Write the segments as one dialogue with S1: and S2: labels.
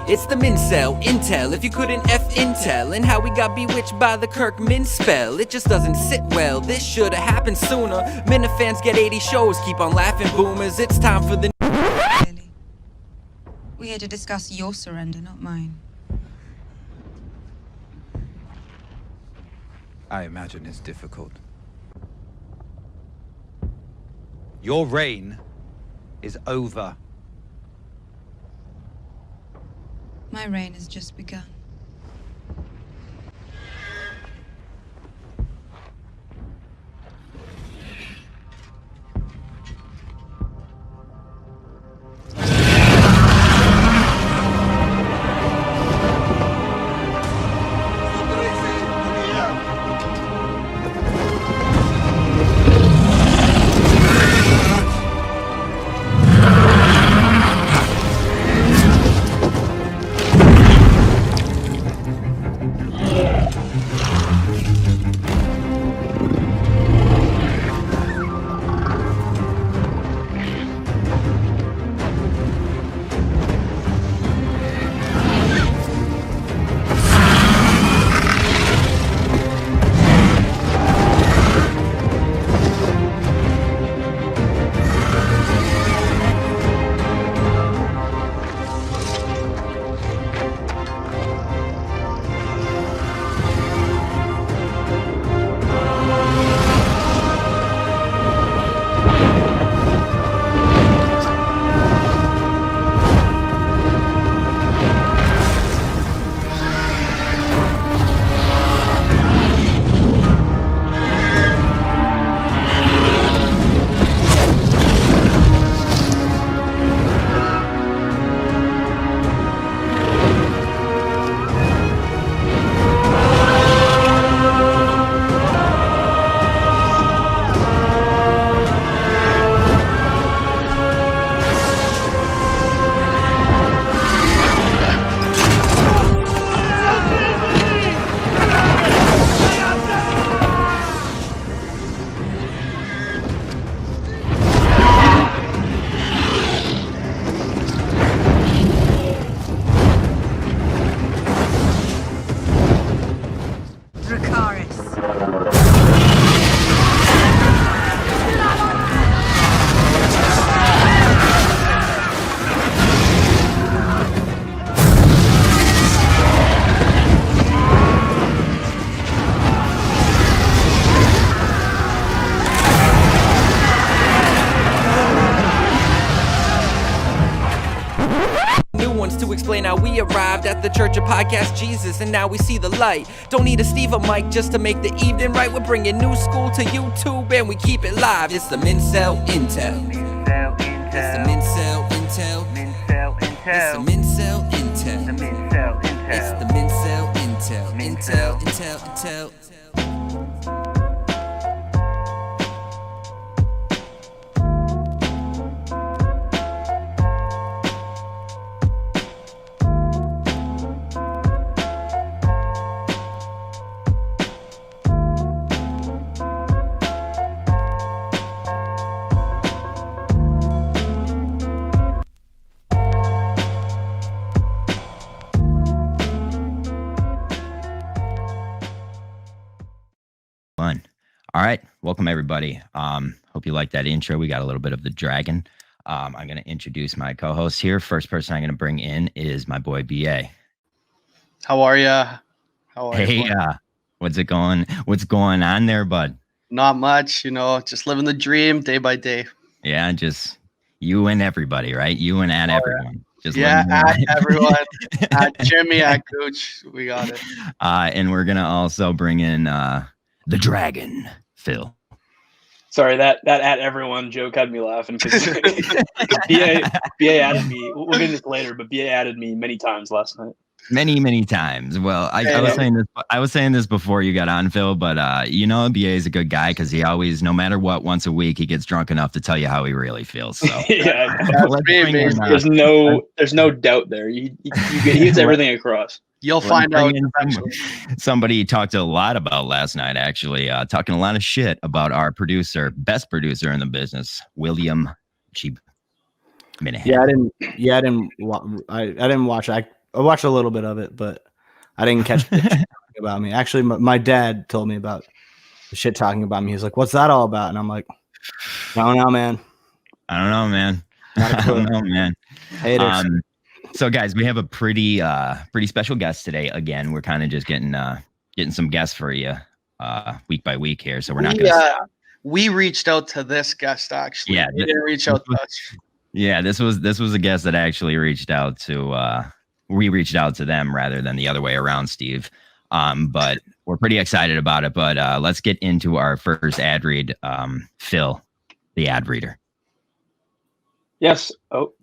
S1: It's the Mincel, Intel, if you couldn't F Intel, and how we got bewitched by the Kirkman spell. It just doesn't sit well, this should've happened sooner. Minifans get 80 shows, keep on laughing boomers. It's time for the...
S2: Really? We're here to discuss your surrender, not mine.
S3: I imagine it's difficult. Your reign is over.
S2: My reign has just begun.
S1: To explain how we arrived at the Church of Podcast Jesus, and now we see the light. Don't need a Steve or Mike just to make the evening right. We're bringing new school to YouTube and we keep it live. It's the Mincel Intel. It's the Mincel Intel. It's the Mincel Intel. It's the Mincel Intel. Intel.
S4: Fun. All right, welcome everybody. Hope you like that intro. We got a little bit of the dragon. I'm going to introduce my co-host here. First person I'm going to bring in is my boy BA.
S5: How are ya?
S4: Hey, what's going on there, bud?
S5: Not much, just living the dream day by day.
S4: Yeah, just you and everybody, right? You and everyone. Just
S5: at everyone, at Jimmy, at Gooch, we got it.
S4: And we're going to also bring in the dragon, Phil.
S6: Sorry, that at everyone joke had me laughing because BA added me. We'll get into this later, but BA added me many times last night.
S4: Many times. Well, I was saying this before you got on, Phil, but BA is a good guy because he always, no matter what, once a week he gets drunk enough to tell you how he really feels. So
S6: yeah, there's no doubt there. He gets everything across.
S5: You'll find out.
S4: Somebody talked a lot about last night, actually, talking a lot of shit about our best producer in the business, William Cheap Minahan.
S7: I didn't watch. I watched a little bit of it, but I didn't catch the shit talking about me. Actually, my dad told me about the shit talking about me. He's like, "What's that all about?" And I'm like, "I don't know, man.
S4: I don't know, man. I don't know, man."
S7: Haters.
S4: So guys, we have a pretty special guest today. Again, we're kind of just getting some guests for you week by week here. So we're not gonna
S5: we reached out to this guest actually.
S4: Yeah,
S5: we didn't reach out to us.
S4: Yeah, this was a guest that actually reached out to we reached out to them rather than the other way around, Steve. But we're pretty excited about it. But let's get into our first ad read. Phil, the ad reader.
S6: Yes. Oh.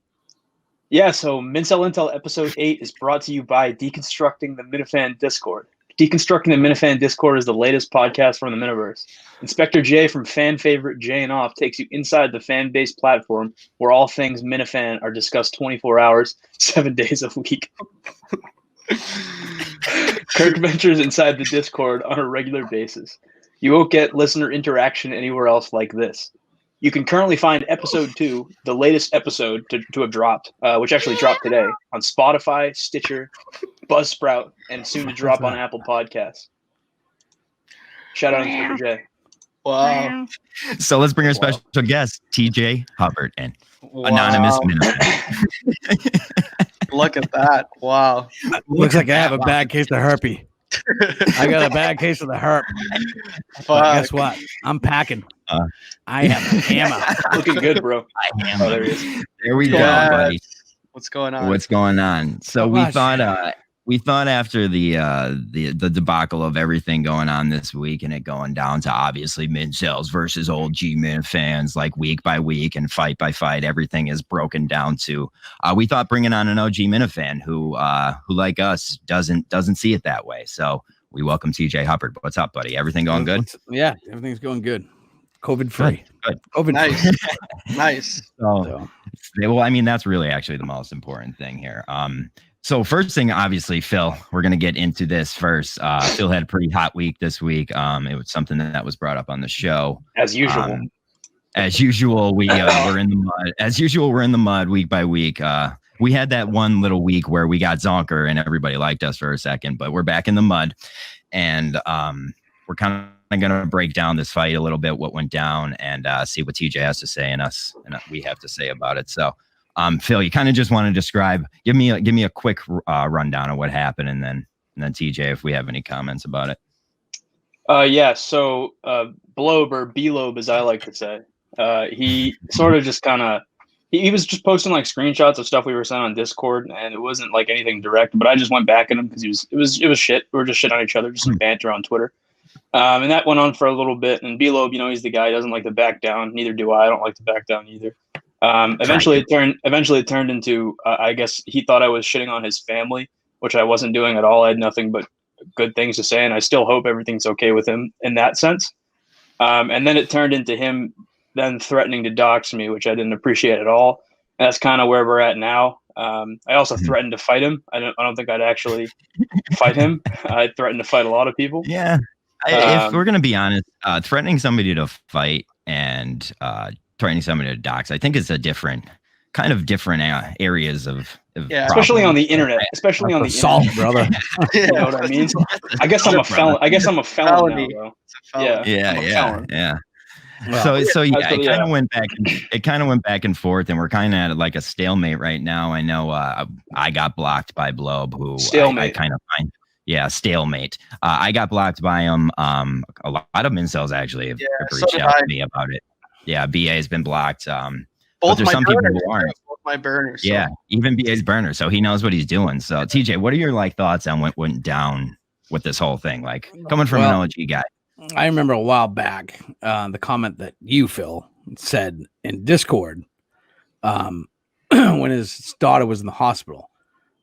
S6: Yeah, so Mincel Intel episode 8 is brought to you by Deconstructing the Minifan Discord. Deconstructing the Minifan Discord is the latest podcast from the Miniverse. Inspector J from fan favorite J and Off takes you inside the fan-based platform where all things Minifan are discussed 24 hours, 7 days a week. Kirk ventures inside the Discord on a regular basis. You won't get listener interaction anywhere else like this. You can currently find episode 2, the latest episode to have dropped, which actually dropped today, on Spotify, Stitcher, Buzzsprout, and soon to drop on Apple Podcasts. Shout out to Inspector J.
S5: Wow.
S4: So let's bring our special guest, TJ Hubbard, and anonymous Minifan.
S5: Look at that. Wow.
S7: Looks like I have a bad case of herpes. I got a bad case of the herp. But guess what? I'm packing. I have a hammer.
S6: Looking good, bro.
S4: Oh,
S6: there he is.
S4: There we go, buddy.
S5: What's going on?
S4: What's going on? So we thought after the debacle of everything going on this week and it going down to obviously Mincels versus old G Minifans, like week by week and fight by fight, everything is broken down to. We thought bringing on an OG Minifan who like us doesn't see it that way. So we welcome TJ Hubbard. What's up, buddy? Everything going good?
S8: Yeah, everything's going good. COVID free.
S4: Good.
S8: COVID
S5: nice.
S8: free.
S5: Nice.
S4: So, well, I mean, that's really actually the most important thing here. So first thing, obviously, Phil, we're going to get into this first. Phil had a pretty hot week this week. It was something that was brought up on the show.
S6: As usual.
S4: As usual, we're in the mud. As usual, we're in the mud week by week. We had that one little week where we got Zonker and everybody liked us for a second, but we're back in the mud. And we're kind of going to break down this fight a little bit, what went down, and see what TJ has to say and us and we have to say about it. So, Phil, you kind of just want to describe, give me a quick rundown of what happened, and then TJ, if we have any comments about it.
S6: Yeah. So Blobe, or B-Lobe, as I like to say, he sort of just kind of he was just posting like screenshots of stuff we were sent on Discord, and it wasn't like anything direct. But I just went back at him because it was shit. We were just shit on each other, just some banter on Twitter. And that went on for a little bit. And B-Lobe, he's the guy who doesn't like to back down. Neither do I. I don't like to back down either. Eventually it turned into, I guess he thought I was shitting on his family, which I wasn't doing at all. I had nothing but good things to say, and I still hope everything's okay with him in that sense. And then it turned into him then threatening to dox me, which I didn't appreciate at all. And that's kind of where we're at now. I also threatened to fight him. I don't think I'd actually fight him. I threatened to fight a lot of people.
S4: Yeah. If we're going to be honest, threatening somebody to fight and threatening somebody to dox, I think it's a different areas of
S6: especially on the internet,
S8: assault, brother.
S6: You know what I mean? I guess I'm a felon. I guess I'm a felon now, bro.
S4: Yeah.
S8: Well,
S4: so yeah, it kind of went back. It kind of went back and forth, and we're kind of at like a stalemate right now. I know I got blocked by Blobe, who
S6: stalemate.
S4: I kind of find. Yeah, stalemate. I got blocked by him. A lot of Mincels actually have reached out to me about it. Yeah, BA has been blocked.
S5: Both
S4: there's some people who aren't.
S5: Both my burners. So.
S4: Yeah, even BA's burner, so he knows what he's doing. So TJ, what are your thoughts on what went down with this whole thing? Like coming from an OG guy.
S8: I remember a while back the comment that you, Phil, said in Discord when his daughter was in the hospital.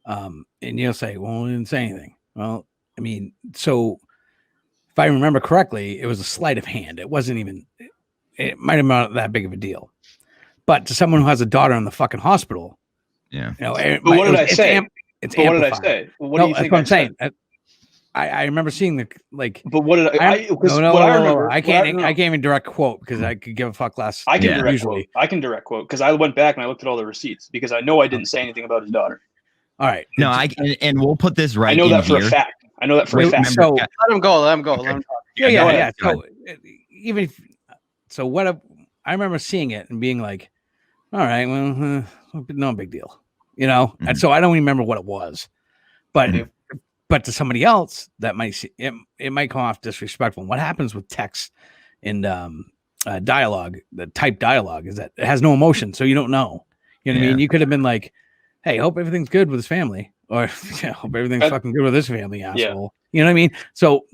S8: And you'll say, well, we didn't say anything. Well, I mean, so if I remember correctly, it was a sleight of hand. It wasn't even, it might have been that big of a deal. But to someone who has a daughter in the fucking hospital,
S4: yeah.
S6: But what did I say?
S8: It's
S6: what did I say? What do you think?
S8: That's what I'm saying. I remember seeing the like.
S6: But what did I?
S8: I can't even direct quote because I could give a fuck less.
S6: I can direct quote because I went back and I looked at all the receipts because I know I didn't say anything about his daughter.
S8: All right.
S4: No, and we'll put this right.
S6: I know
S4: in
S6: that for
S4: here.
S6: a fact. I know that for a fact.
S8: So
S5: Let him go. Let him go. Let him talk.
S8: yeah.
S4: Go
S8: So even if I remember seeing it and being like, all right, well, no big deal, you know. And so I don't remember what it was, but but to somebody else that might see it might come off disrespectful. And what happens with text and dialogue, the type dialogue, is that it has no emotion, so you don't know. You know what I mean? You could have been like, "Hey, hope everything's good with his family," or "Hope everything's fucking good with his family, asshole." You know what I mean? So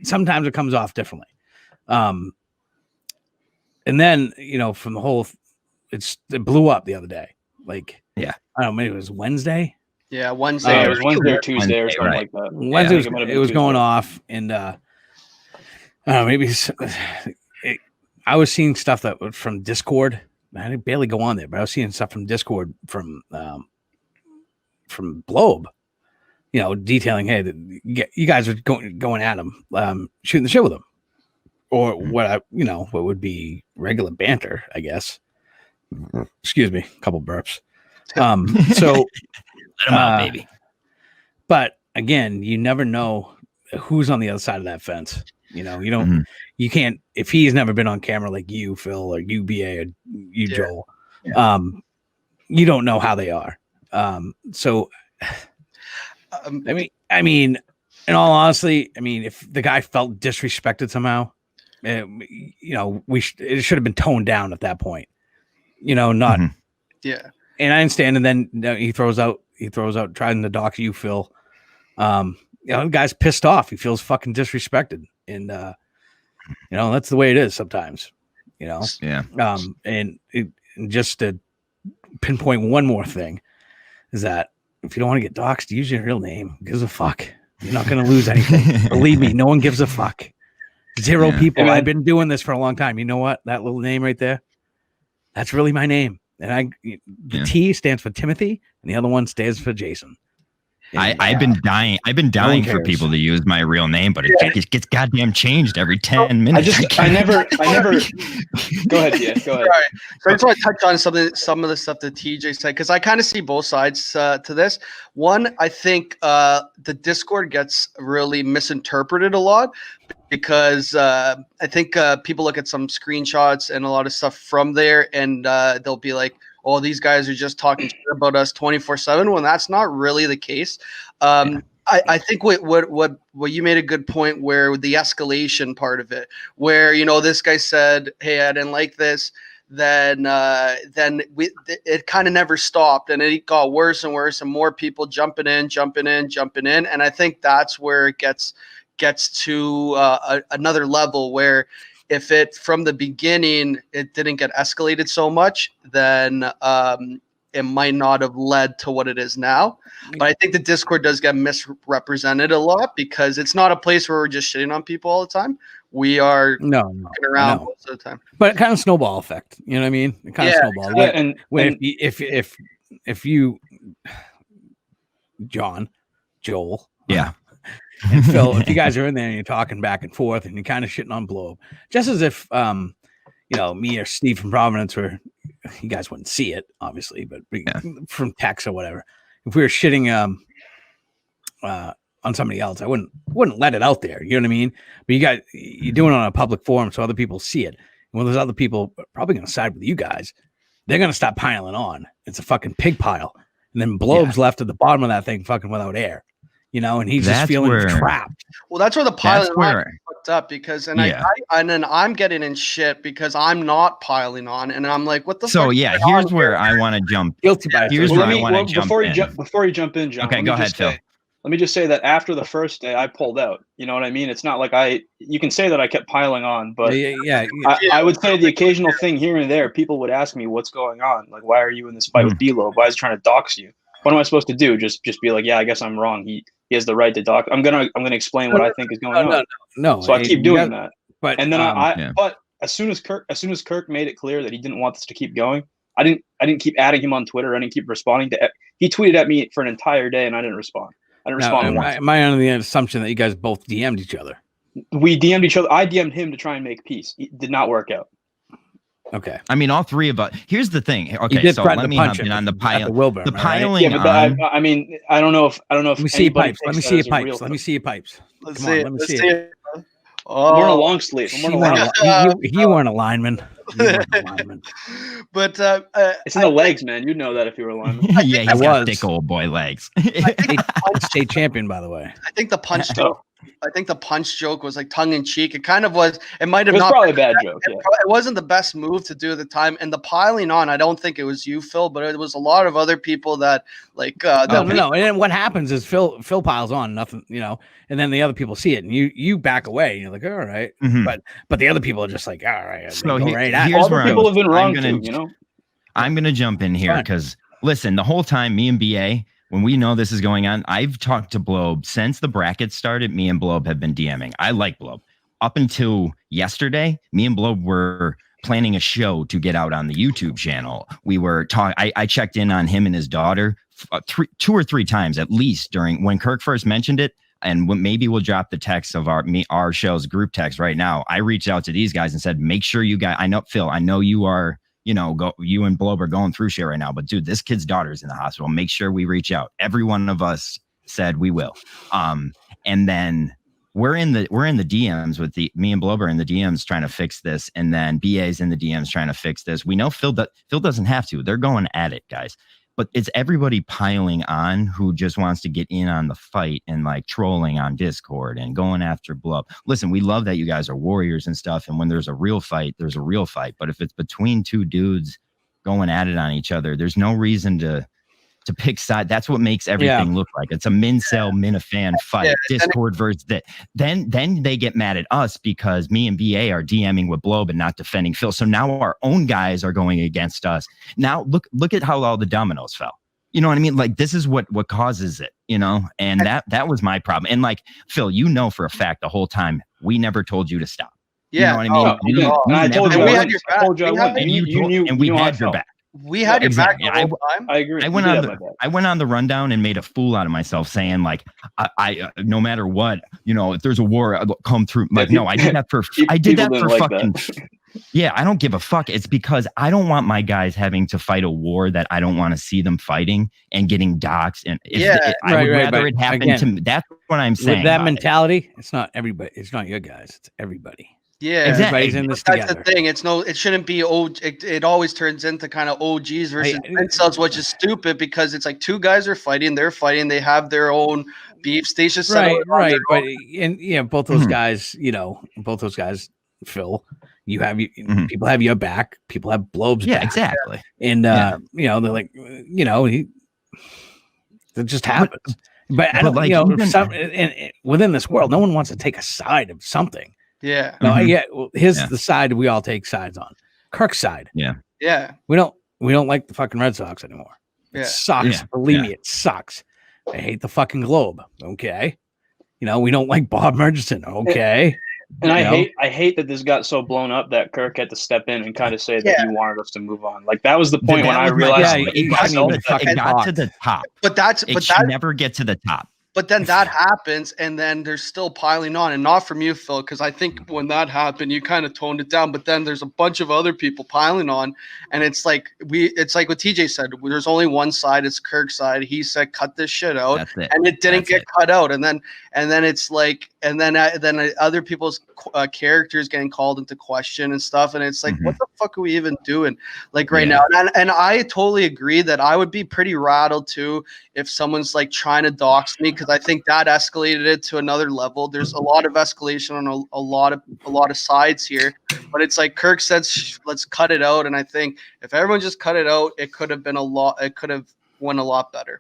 S8: sometimes it comes off differently. And then from the whole, it blew up the other day. Like, I don't know, maybe it was Wednesday.
S5: Yeah, Wednesday.
S6: It was Wednesday or Tuesday or something like that.
S8: Wednesday, it was going off, and I don't know, maybe I was seeing stuff that was from Discord. I didn't barely go on there, but I was seeing stuff from Discord from Blobe, detailing, hey, you guys are going at him, shooting the shit with him, or what would be regular banter, I guess. Excuse me, a couple burps. So let
S4: him out, baby.
S8: But again, you never know who's on the other side of that fence. You don't, you can't, if he's never been on camera like you, Phil, or you, BA, or you, Joel, you don't know how they are. So, I mean, in all honesty, if the guy felt disrespected somehow, it should have been toned down at that point, not, and I understand. And then he throws out trying to dox you, Phil. The guy's pissed off. He feels fucking disrespected. And, that's the way it is sometimes, and just to pinpoint one more thing is that if you don't want to get doxxed, use your real name. Who gives a fuck? You're not going to lose anything. Believe me, no one gives a fuck. Zero people. I've been doing this for a long time. You know what? That little name right there, that's really my name. And the T stands for Timothy, and the other one stands for Jason.
S4: I've been dying for people to use my real name, but it gets goddamn changed every 10 minutes.
S6: I never go ahead. Yeah, go ahead.
S5: Right. So I just want to touch on some of the stuff that TJ said, because I kind of see both sides to this. One, I think the Discord gets really misinterpreted a lot, because I think people look at some screenshots and a lot of stuff from there, and they'll be like, "Oh, these guys are just talking shit about us 24/7." When that's not really the case. I think what you made a good point, where the escalation part of it, where this guy said, "Hey, I didn't like this." Then it kind of never stopped, and it got worse and worse, and more people jumping in, and I think that's where it gets to another level where, if it from the beginning it didn't get escalated so much, then it might not have led to what it is now. But I think the Discord does get misrepresented a lot, because it's not a place where we're just shitting on people all the time. We are looking around most of the time.
S8: But it kind of snowball effect. You know what I mean? It kind of snowball.
S6: Yeah,
S8: and if you, John, Joel, and Phil, if you guys are in there and you're talking back and forth and you're kind of shitting on Blobe, just as if me or Steve from Providence, were, you guys wouldn't see it obviously, but from text or whatever, if we were shitting on somebody else, I wouldn't let it out there. You know what I mean? But you're doing it on a public forum so other people see it. And when those other people are probably going to side with you guys, they're going to stop piling on. It's a fucking pig pile. And then Blobe's left at the bottom of that thing fucking without air. And he's just feeling trapped.
S5: Well, that's where the piling on fucked up, because then I'm getting in shit because I'm not piling on, and I'm like, what the fuck?
S4: So here's where I want to jump.
S8: Guilty by
S4: here's where I want to jump
S6: before you jump in, John.
S4: Okay, go ahead, Phil.
S6: Let me just say that after the first day, I pulled out. You know what I mean? It's not like you can say that I kept piling on, but I would say the occasional thing here and there, people would ask me, what's going on? Like, why are you in this fight with B-Lo? Why is he trying to dox you? What am I supposed to do? Just be like, yeah, I guess I'm wrong. He has the right to dox. I'm gonna explain what I think is going on.
S8: No.
S6: So I keep doing that.
S8: But
S6: but as soon as Kirk made it clear that he didn't want this to keep going, I didn't keep adding him on Twitter. I didn't keep responding to. He tweeted at me for an entire day, and I didn't respond.
S8: Am I under the assumption that you guys both DM'd each other?
S6: We DM'd each other. I DM'd him to try and make peace. It did not work out.
S8: Okay.
S4: I mean, all three of us. Here's the thing. Okay,
S8: did
S4: so
S8: threaten
S4: let
S8: to
S4: me
S8: punch
S4: hop in
S8: him
S4: on the
S8: at
S4: pile.
S8: the Wilburn,
S4: The
S8: right?
S4: piling
S6: Yeah, but
S4: on.
S6: I mean, I don't know if
S8: Let me see your
S6: anybody
S8: pipes. Let me
S6: takes
S8: see
S6: that
S8: your
S6: as a real
S8: pipes. Let me see your pipes.
S5: Let's
S8: Come
S5: see
S8: on,
S5: it.
S8: let me
S5: Let's
S8: see
S5: see
S8: it.
S5: it.
S6: I'm wearing a
S5: Oh,
S6: long sleeve. I'm
S8: You
S6: wearing a long
S8: weren't
S6: sleeve.
S8: you weren't a lineman. You weren't a lineman.
S5: but
S6: It's in the legs, man. You'd know that if you were a lineman.
S4: Yeah,
S8: I
S4: he's got
S8: was.
S4: thick old boy legs.
S8: State champion, by the way.
S5: I think the punch
S6: So
S5: joke. I think the punch joke was like tongue in cheek. It kind of was. It might
S6: it
S5: have
S6: was
S5: not.
S6: probably a bad joke. Yeah.
S5: It wasn't the best move to do at the time. And the piling on, I don't think it was you, Phil, but it was a lot of other people that like.
S8: No. And then what happens is Phil piles on nothing, and then the other people see it, and you back away, and you're like, all right,
S4: Mhm.
S8: but the other people are just like, all right.
S4: So
S8: they go right at it.
S4: here's
S6: Other
S4: where
S6: people have been wrong
S4: gonna,
S6: too.
S4: I'm gonna jump in here
S8: fine.
S4: because listen, the whole time, me and BA, when we know this is going on, I've talked to Blobe since the bracket started. Me and Blobe have been DMing. I like Blobe. Up until yesterday, me and Blobe were planning a show to get out on the YouTube channel. We were talking. I checked in on him and his daughter 2 or 3 times at least during when Kirk first mentioned it. And maybe we'll drop the text of our show's group text right now. I reached out to these guys and said, make sure you guys. I know Phil. I know you are. You and Blobe are going through shit right now, but dude, this kid's daughter's in the hospital. Make sure we reach out. Every one of us said we will. And then we're in the DMs with me and Blobe are in the DMs trying to fix this, and then BA's in the DMs trying to fix this. We know Phil doesn't have to. They're going at it, guys. But it's everybody piling on who just wants to get in on the fight and like trolling on Discord and going after Blobe. Listen, we love that you guys are warriors and stuff. And when there's a real fight, there's a real fight. But if it's between 2 dudes going at it on each other, there's no reason to pick side. That's what makes everything look like it's a Mincel Minifan fight. Discord versus that. Then they get mad at us because me and BA are DMing with Blobe and not defending Phil. So now our own guys are going against us. Now look at how all the dominoes fell. You know what I mean? Like this is what causes it, and that was my problem. And like Phil, for a fact the whole time we never told you to stop.
S5: Yeah,
S4: you know what I mean?
S6: And I told you,
S5: we had your back.
S4: And you knew, and we had your back.
S5: We had your back the whole time.
S6: I agree.
S4: I went on the rundown and made a fool out of myself, saying like, I no matter what, if there's a war, I'll come through. Like, no, I did that for fucking. Yeah, I don't give a fuck. It's because I don't want my guys having to fight a war that I don't want to see them fighting and getting doxxed. And I would rather it happen to me. That's what I'm saying.
S8: With that mentality, it's not everybody. It's not your guys. It's everybody.
S5: Yeah,
S8: everybody's in this
S5: that's
S8: together.
S5: The thing. It shouldn't be it always turns into kind of OGs versus incels, which is stupid because it's like 2 guys are fighting. They're fighting. They have their own beefs. They just
S8: right. But both those guys, both those guys, Phil, you have people have your back. People have Blobe's back.
S4: Exactly.
S8: And they're like, it just happens. But I don't like and within this world, no one wants to take a side of something.
S5: Yeah.
S8: No, the side we all take sides on. Kirk's side.
S5: Yeah.
S8: We don't like the fucking Red Sox anymore. It sucks. Believe me, it sucks. I hate the fucking Globe. Okay. We don't like Bob Murchison. Okay.
S6: And I hate that this got so blown up that Kirk had to step in and kind of say that he wanted us to move on. Like that was the point when I realized
S4: it got to the top.
S5: But it
S4: should never get to the top.
S5: But then that happens, and then they're still piling on, and not from you, Phil, because I think when that happened, you kind of toned it down. But then there's a bunch of other people piling on, and it's like what TJ said. There's only one side; it's Kirk's side. He said, "Cut this shit out," and it didn't get cut out. And then it's like, and then other people's characters getting called into question and stuff. And it's like, what the fuck are we even doing? Like right now, and I totally agree that I would be pretty rattled too if someone's like trying to dox me. Because I think that escalated it to another level. There's a lot of escalation on a lot of sides here, but it's like Kirk said, let's cut it out. And I think if everyone just cut it out, it could have been a lot. It could have went a lot better.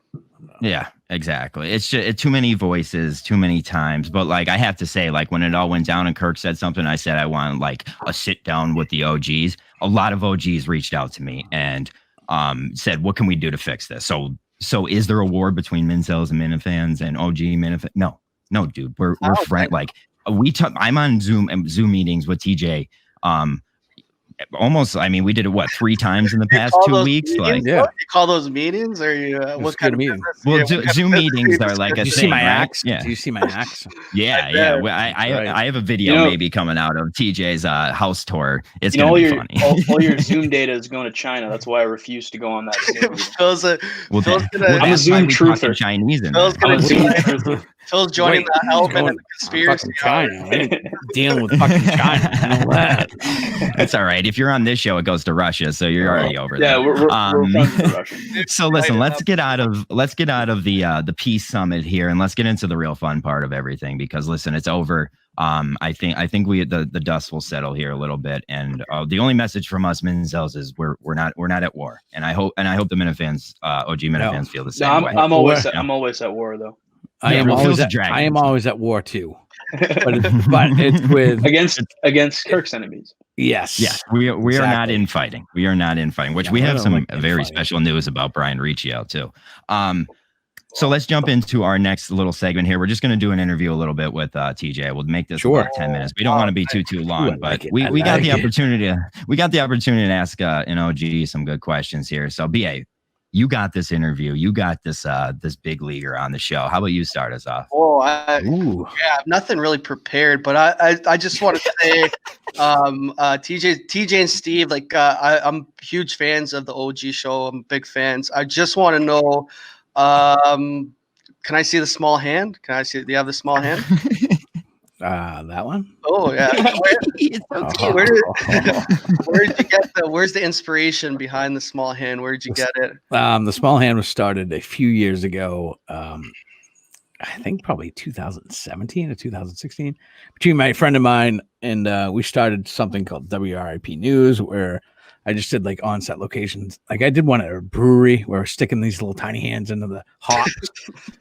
S4: Yeah, exactly. It's just too many voices, too many times. But like I have to say, like when it all went down and Kirk said something, I said I want like a sit down with the OGs. A lot of OGs reached out to me and said, "What can we do to fix this?" So is there a war between Mincels and Minifans and OG Minifans? No, dude. We're friends. Like I'm on Zoom meetings with TJ almost. I mean, we did it what 3 times in the past
S5: call
S4: 2
S5: those
S4: weeks.
S5: meetings,
S4: Like,
S5: though? You call those meetings, or you what kind of
S8: meeting?
S5: business?
S4: well,
S5: Yeah, what kind of
S4: Zoom
S5: business
S4: meetings
S5: is
S4: are
S5: this
S4: like
S5: gonna
S4: a
S8: Did you
S5: be?
S8: see my
S4: thing, right?
S8: axe?
S4: Yeah.
S8: Do you see my axe?
S4: Yeah. Well,
S8: Right.
S4: I have a video
S6: You know-
S4: maybe coming out of TJ's house tour. It's
S6: You know,
S4: gonna
S6: all
S4: be
S6: your
S4: funny.
S6: all your Zoom data is going to China. That's why I refuse to go on that Zoom meeting.
S5: Phil's a,
S4: Well,
S5: Phil's
S4: that-
S5: gonna,
S4: well,
S6: I'm a
S4: that's why
S6: Zoom
S4: we talk in
S6: truther.
S4: Chinese in
S5: Phil's
S4: there.
S5: gonna
S6: I'm a
S5: join,
S6: Zoom truther.
S5: Phil's joining
S8: Wait,
S5: the
S8: he's
S5: element
S8: going-
S5: of the conspiracy.
S8: Fucking China. I ain't dealing with fucking China. I know that.
S4: It's all right. If you're on this show, it goes to Russia, so you're already over
S6: Yeah,
S4: there.
S6: we're friends with the Russians.
S4: So listen, let's get out of the peace summit here, and let's get into the real fun part of everything. Because listen, it's over. I think the dust will settle here a little bit, and the only message from us Mincels is we're not at war, and I hope the Minifans, OG Minifans, feel the same
S6: No,
S4: way.
S6: I'm always at war though.
S8: I
S4: Yeah,
S8: am
S4: well,
S8: always
S4: Phil's a
S8: at,
S4: dragon,
S8: I am
S4: so.
S8: always at war too. But it's with
S6: against Kirk's enemies.
S8: yes.
S4: Yes, we are not
S8: Exactly.
S4: infighting. We are not infighting, which
S8: No,
S4: we
S8: I
S4: have
S8: don't
S4: some
S8: like
S4: very
S8: infighting.
S4: special news about Brian Riccio too. So let's jump into our next little segment here. We're just going to do an interview a little bit with TJ. We'll make this
S8: Sure.
S4: about 10 minutes. We don't want to be too long,
S8: I
S4: but
S8: like it.
S4: we
S8: I
S4: got
S8: like
S4: the
S8: it.
S4: opportunity to ask an OG some good questions here. So BA, you got this interview. You got this this big leaguer on the show. How about you start us off?
S5: Oh,
S8: Ooh.
S5: yeah, I've nothing really prepared, but I just want to say, TJ and Steve, like I'm huge fans of the OG show. I'm big fans. I just want to know, can I see the small hand? Can I see? Do you have the small hand?
S8: That one?
S5: Oh yeah.
S4: It's so cute.
S5: Where did you get where's the inspiration behind the small hand? Where did you get it?
S8: The small hand was started a few years ago. I think probably 2017 or 2016 between my friend of mine, and we started something called WRIP News, where I just did like on-set locations. Like I did one at a brewery where we're sticking these little tiny hands into the hops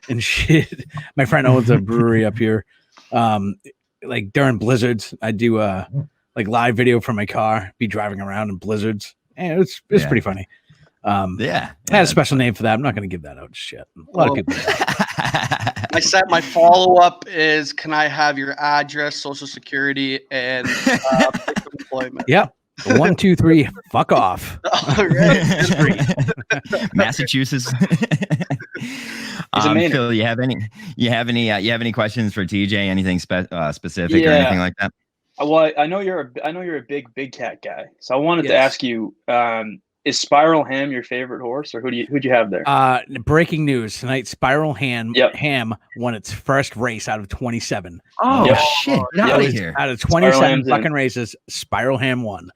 S8: and shit. My friend owns a brewery up here. Like during blizzards, I do like live video from my car, be driving around in blizzards, and it's pretty funny.
S4: Yeah.
S8: I had a special name for that. I'm not going to give that out just yet. A lot of people.
S5: My follow-up is, can I have your address, social security, and employment?
S8: Yep. 1, 2, 3. Fuck off.
S5: All right.
S4: Massachusetts.
S6: Maynard.
S4: Phil, you have any questions for TJ? Anything specific or anything like that?
S6: Well, I know you're a big cat guy, so I wanted to
S8: Yes.
S6: ask you: is Spiral Ham your favorite horse, or who'd you have there?
S8: Breaking news tonight: Spiral Ham
S6: Yep.
S8: won its first race out of 27.
S4: Oh
S6: Yep.
S4: shit! Get out of here.
S8: Out of
S6: Spiral
S8: 27
S6: Ham's in.
S8: fucking races, Spiral Ham won,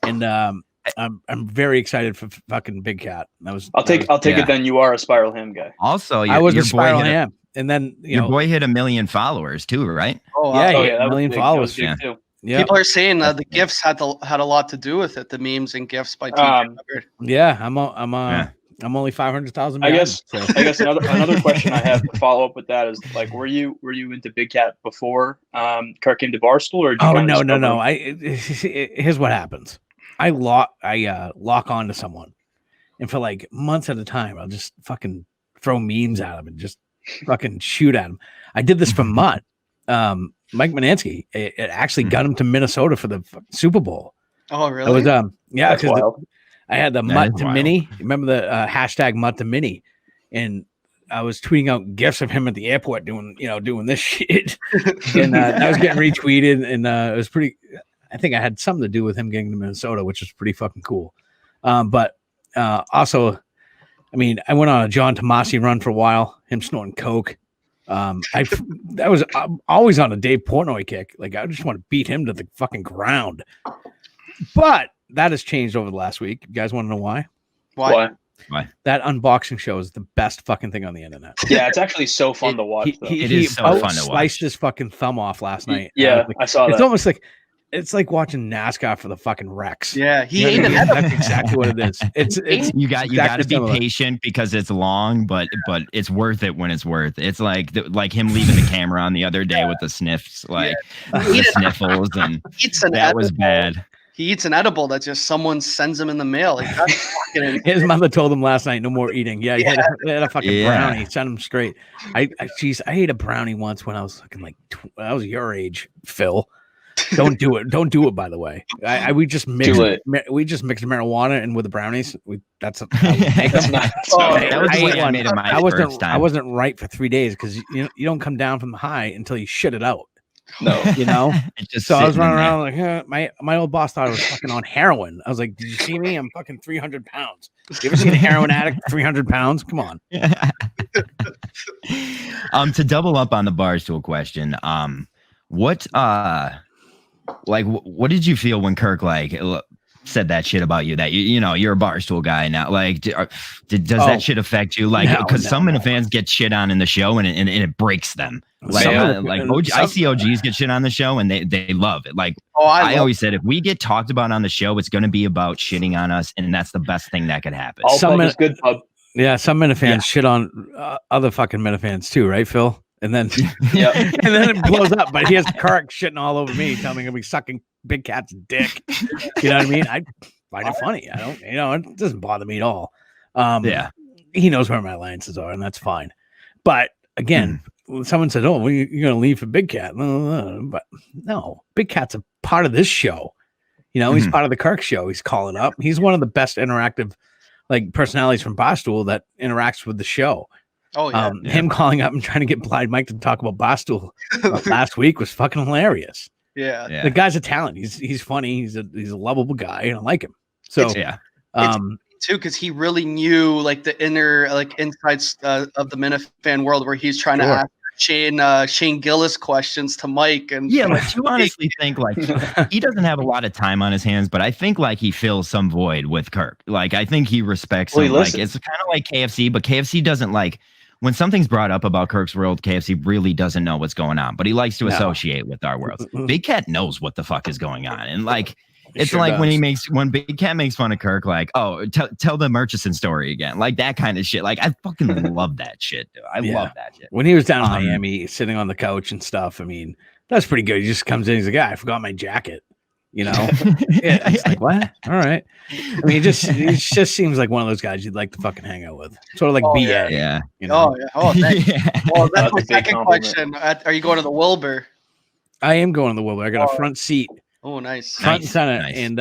S8: and I'm very excited for fucking Big Cat.
S6: I'll take
S4: yeah.
S6: it. Then you are a Spiral Ham guy.
S4: Also,
S8: I was
S4: your
S8: a Spiral
S4: boy hit
S8: Ham, and then
S4: your boy hit 1 million followers too, right?
S5: Oh,
S8: Yeah,
S5: wow.
S8: he hit 1 million
S6: big. That
S8: followers.
S6: was big,
S4: Yeah.
S6: too.
S8: Yeah,
S5: People are saying the gifts had a lot to do with it. The memes and gifts by TJ.
S8: yeah. I'm only 500,000.
S6: I guess another question I have to follow up with that is like, were you into Big Cat before Kirk came to Barstool, or did you
S8: Oh
S6: kinda
S8: no.
S6: discover him?
S8: Here's what happens. I lock on to someone, and for like months at a time, I'll just fucking throw memes at him and just fucking shoot at him. I did this for Mutt. Mike Manansky. It actually got him to Minnesota for the Super Bowl.
S5: Oh,
S8: It
S5: really?
S8: was yeah,
S6: That's
S8: because
S6: wild.
S8: I had the
S4: That
S8: Mutt
S4: is
S8: to
S4: wild.
S8: Mini. Remember the hashtag Mutt to Mini, and I was tweeting out gifs of him at the airport doing this shit, and that was getting retweeted, and it was pretty. I think I had something to do with him getting to Minnesota, which was pretty fucking cool. But also, I mean, I went on a John Tomasi run for a while, him snorting coke. I was always on a Dave Portnoy kick. Like I just want to beat him to the fucking ground. But that has changed over the last week. You guys want to know why?
S5: Why?
S8: That unboxing show is the best fucking thing on the internet.
S6: Yeah, it's actually so fun to watch. though.
S4: It is so fun to watch.
S8: Sliced his fucking thumb off last night.
S6: Yeah,
S8: Like,
S6: I saw
S8: it's
S6: that.
S8: almost like it's like watching NASCAR for the fucking Rex.
S5: Yeah, he
S8: You know
S5: ate
S8: what I
S5: an
S8: mean?
S5: edible.
S8: That's exactly what it is. It's
S4: You got to
S8: exactly
S4: be
S8: similar.
S4: patient because it's long, but it's worth it when it's worth it. It's like him leaving the camera on the other day with the sniffs, like the sniffles, and
S5: He eats an
S4: that was
S5: edible.
S4: bad.
S5: He eats an edible that just someone sends him in the mail. Like, that's fucking
S8: His mother told him last night, no more eating. Yeah, he had a fucking
S4: Yeah.
S8: brownie. Sent him straight. I ate a brownie once when I was looking like I was your age, Phil. Don't do it. Don't do it. By the way, we just mixed
S6: Do it.
S8: we just mixed marijuana and with the brownies. That's how we make
S6: That's
S8: them.
S6: not.
S4: That was the way
S8: ate
S4: I
S8: one.
S4: made it my
S8: I
S4: first
S8: I
S4: time.
S8: wasn't right for 3 days because you don't come down from the high until you shit it out.
S6: No.
S8: You know.
S4: It's just
S8: So I was
S4: sitting in
S8: running
S4: there.
S8: around like my old boss thought I was fucking on heroin. I was like, "Did you see me? I'm fucking 300 pounds. You ever seen a heroin addict 300 pounds? Come on."
S4: To double up on the Barstool question, what what did you feel when Kirk said that shit about you, that you know you're a Barstool guy now? Like, does that shit affect you? Like, because some Minifans get shit on in the show and it breaks them. Like, I see OGs get shit on the show and they love it. Like, I always said, if we get talked about on the show, it's going to be about shitting on us, and that's the best thing that could happen.
S6: All pub is good pub.
S8: Yeah, some Minifans shit on other fucking Minifans too, right, Phil? And then and then it blows up. But here's Kirk shitting all over me, telling me I'm gonna be sucking Big Cat's dick. You know what I mean? I find it funny. I don't, it doesn't bother me at all. He knows where my alliances are, and that's fine. But again, someone said, "Oh, well, you're gonna leave for Big Cat," but no, Big Cat's a part of this show. You know, he's part of the Kirk show. He's calling up. He's one of the best interactive personalities from Barstool that interacts with the show.
S5: Oh yeah.
S8: Him calling up and trying to get Blind Mike to talk about Barstool last week was fucking hilarious.
S5: Yeah.
S8: The guy's a talent. He's funny. He's a lovable guy, and I like him. So
S5: too, because he really knew the inner insights of the Minifan world, where he's trying to ask Shane Gillis questions to Mike. And
S4: you honestly think he doesn't have a lot of time on his hands, but I think he fills some void with Kirk. I think he respects him. It's kind of like KFC, but KFC doesn't when something's brought up about Kirk's world, KFC really doesn't know what's going on, but he likes to associate with our world. Big Cat knows what the fuck is going on, and it's sure when Big Cat makes fun of Kirk, tell the Murchison story again, that kind of shit. I fucking love that shit, dude. I love that shit.
S8: When he was down in Miami, sitting on the couch and stuff, I mean, that's pretty good. He just comes in, he's like, I forgot my jacket. You know, it's like, what? All right. I mean, it just seems like one of those guys you'd like to fucking hang out with. Sort of like BA.
S4: Yeah.
S8: You know?
S5: Oh yeah. Oh, thanks. Well, that's my second question. Are you going to the Wilbur?
S8: I am going to the Wilbur. I got a front seat.
S5: Oh, nice.
S8: Front and center. Nice. And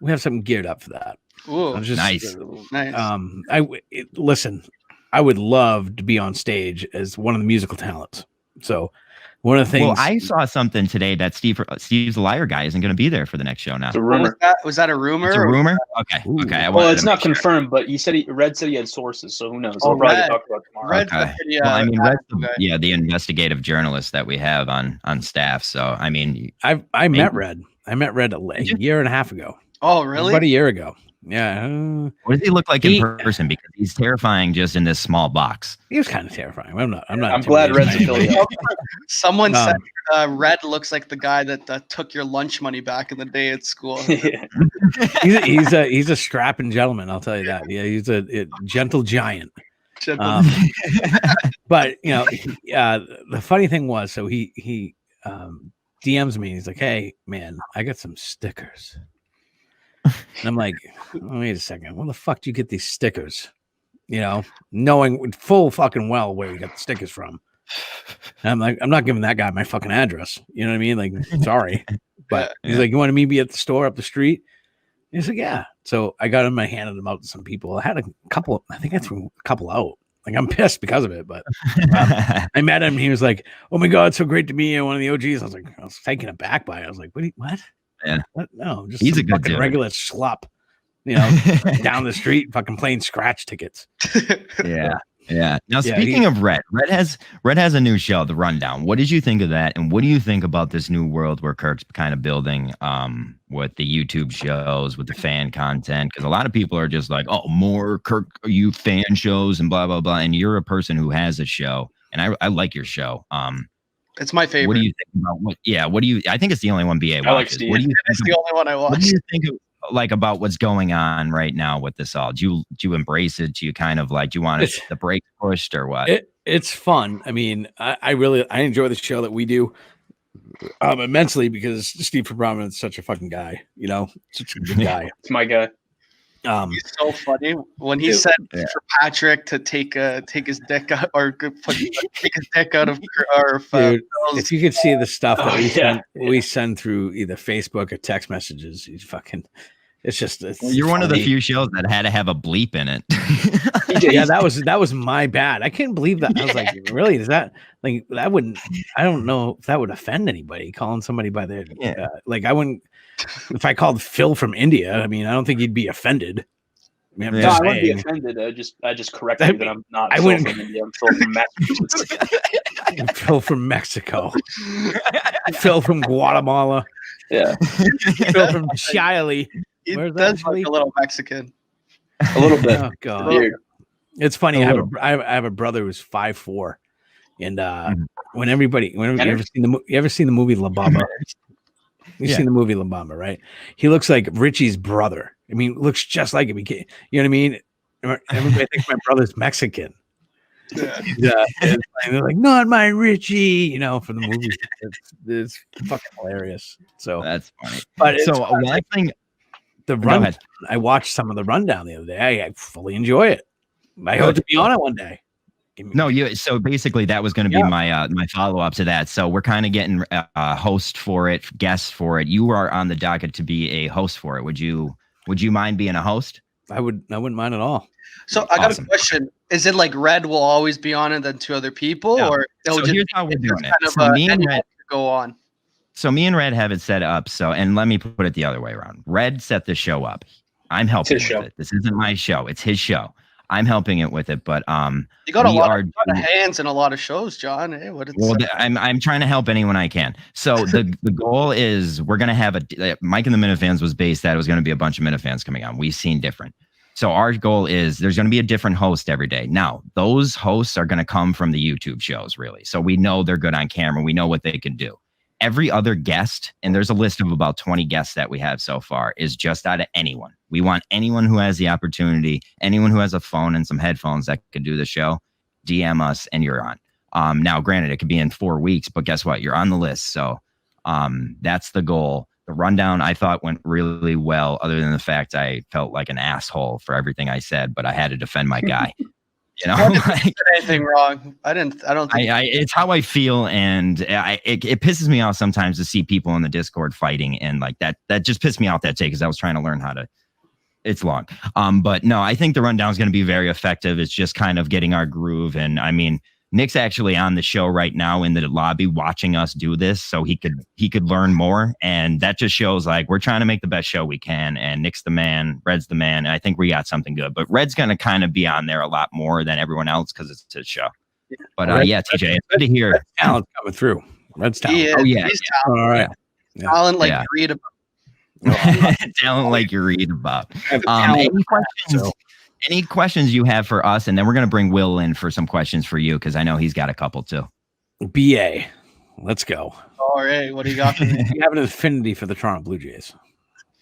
S8: we have something geared up for that.
S5: Ooh,
S8: nice.
S5: Nice.
S8: Listen, I would love to be on stage as one of the musical talents. So one of the things.
S4: Well, I saw something today that Steve's the Liar guy isn't going to be there for the next show now.
S6: It's a rumor.
S5: Was that a rumor?
S4: It's a rumor? Okay.
S8: Ooh.
S4: Okay.
S6: Well, it's not confirmed, but Red said he had sources, so who knows? We'll probably talk about tomorrow.
S4: Okay. Well, I mean, Red's the investigative journalist that we have on staff. So, I mean,
S8: I met Red. I met Red a year and a half ago.
S5: Oh, really?
S8: About a year ago. Yeah.
S4: What does he look like in person? Because he's terrifying just in this small box.
S8: He was kind of terrifying.
S6: I'm glad Red's affiliated.
S5: Someone said Red looks like the guy that took your lunch money back in the day at school.
S8: he's a strapping gentleman, I'll tell you that. Yeah, he's a gentle giant. But the funny thing was, so he DMs me. He's like, "Hey, man, I got some stickers." And I'm like, wait a second. Where the fuck do you get these stickers? Knowing full fucking well where you got the stickers from. And I'm like, I'm not giving that guy my fucking address. You know what I mean? Sorry. But he's like, you want to meet me at the store up the street? And he's like, yeah. So I got him. I handed them out to some people. I had a couple. I think I threw a couple out. I'm pissed because of it. But I met him. He was like, oh my God, so great to meet you. One of the OGs. I was taken aback by it. I was like, what?
S4: Yeah.
S8: What? No, just
S4: he's a good
S8: fucking
S4: dude.
S8: Regular schlup, down the street, fucking playing scratch tickets.
S4: Yeah. Now, speaking of Red has a new show, The Rundown. What did you think of that? And what do you think about this new world where Kirk's kind of building with the YouTube shows, with the fan content? Because a lot of people are just like, oh, more Kirk you fan shows and blah, blah, blah. And you're a person who has a show. And I like your show.
S5: It's my favorite.
S4: What do you think about what do you? I think it's the only one BA watches.
S6: I like Steve.
S4: What do you think
S5: it's the only one I watch.
S4: What do you think about what's going on right now with this all? Do you embrace it? Do you kind of do you want the break pushed or what?
S8: It's fun. I mean, I really enjoy the show that we do immensely because Steve from Brahman is such a fucking guy. Such a good guy.
S6: It's my guy.
S5: He's so funny when he said for Patrick to take his dick out or take his dick out of
S8: dude. If you could see the stuff that we send through either Facebook or text messages, he's fucking. It's just.
S4: You're one of the few shows that had to have a bleep in it.
S8: Yeah, that was my bad. I couldn't believe that. I was like, really? Is that like that wouldn't? I don't know if that would offend anybody calling somebody by their like I wouldn't. If I called Phil from India, I mean, I don't think he'd be offended. I mean,
S6: I wouldn't be offended. I just corrected you that I'm not Phil from India. I'm Phil from Massachusetts.
S8: Phil from Mexico. Phil from Guatemala.
S6: Yeah.
S8: Phil from Chile.
S5: He does look a little Mexican.
S6: A little bit.
S8: Oh God. It's funny. I have a brother who's 5'4", and when you ever seen the movie La Bamba? You've seen the movie La Bamba, right? He looks like Richie's brother. I mean, looks just like him. You know what I mean? Everybody thinks my brother's Mexican. Yeah. And they're like, not my Richie, for the movie. It's fucking hilarious. So
S4: that's funny.
S8: But
S4: so one thing,
S8: the run. I watched some of the rundown the other day. I fully enjoy it. I hope to be on it one day.
S4: No, so basically that was going to be my follow up to that. So we're kind of getting a host for it, guests for it. You are on the docket to be a host for it. Would you mind being a host?
S8: I wouldn't mind at all.
S5: So I got a question. Is it like Red will always be on it, then two other people, or
S4: so here's how we're doing it.
S5: So me and Red go on.
S4: So me and Red have it set up. So, and let me put it the other way around. Red set the show up. I'm helping with it. This isn't my show. It's his show. I'm helping it with it, but
S5: you got a lot of hands in a lot of shows, John. Hey,
S4: I'm trying to help anyone I can. So the goal is we're gonna have Mike and the Minifans was based that it was gonna be a bunch of Minifans coming on. We've seen different. So our goal is there's gonna be a different host every day. Now those hosts are gonna come from the YouTube shows, really. So we know they're good on camera. We know what they can do. Every other guest, and there's a list of about 20 guests that we have so far, is just out of anyone. We want anyone who has the opportunity, anyone who has a phone and some headphones that could do the show, DM us and you're on. Now, granted, it could be in 4 weeks, but guess what? You're on the list. So that's the goal. The rundown I thought went really well, other than the fact I felt like an asshole for everything I said, but I had to defend my guy.
S5: I didn't say anything wrong. I don't think
S4: it's how I feel, and it pisses me off sometimes to see people in the Discord fighting, and like that just pissed me off that day because I was trying to learn how to. It's long, but no, I think the rundown is going to be very effective. It's just kind of getting our groove, and I mean, Nick's actually on the show right now in the lobby watching us do this, so he could learn more, and that just shows like we're trying to make the best show we can. And Nick's the man, Red's the man, and I think we got something good. But Red's going to kind of be on there a lot more than everyone else because it's his show. But TJ, it's good to hear
S8: Red's talent coming through. Red's talent.
S4: Oh yeah,
S5: he's talented.
S8: All right,
S5: talent like you read
S4: about. Talent like you read about. Any questions you have for us? And then we're going to bring Will in for some questions for you because I know he's got a couple too.
S8: BA, let's go.
S5: All right, what do you got for me?
S8: You have an affinity for the Toronto Blue Jays.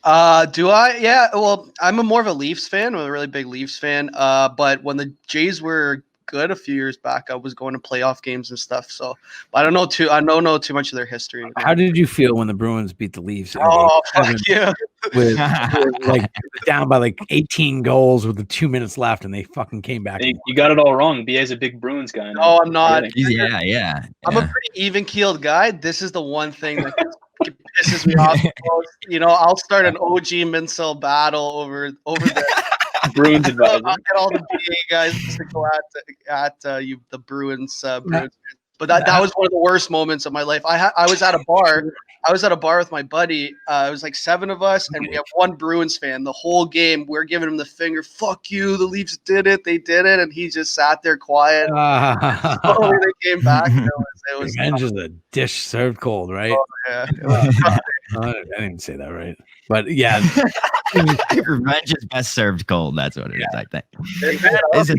S5: Do I? Yeah, well, I'm more of a Leafs fan. I'm a really big Leafs fan. But when the Jays were good a few years back, I was going to playoff games and stuff. So but I don't know too much of their history.
S8: How did you feel when the Bruins beat the Leafs?
S5: Oh, fuck yeah.
S8: With like down by like 18 goals with the 2 minutes left, and they fucking came back.
S6: Hey, you got it all wrong. BA's a big Bruins guy.
S5: No, I'm not.
S4: Yeah.
S5: I'm a pretty even-keeled guy. This is the one thing that pisses me off the most. I'll start an OG Mincel battle over there.
S6: Bruins advisor.
S5: I'll get all the BA guys to go at the Bruins. But that was one of the worst moments of my life. I was at a bar. I was at a bar with my buddy. It was like 7 of us, and we have one Bruins fan. The whole game, we're giving him the finger. Fuck you. The Leafs did it. They did it. And he just sat there quiet. Slowly they came back. It was
S8: revenge is a dish served cold, right?
S5: Oh, yeah.
S8: I didn't say that right. But yeah.
S4: Revenge is best served cold. That's what it is, I think.
S5: Was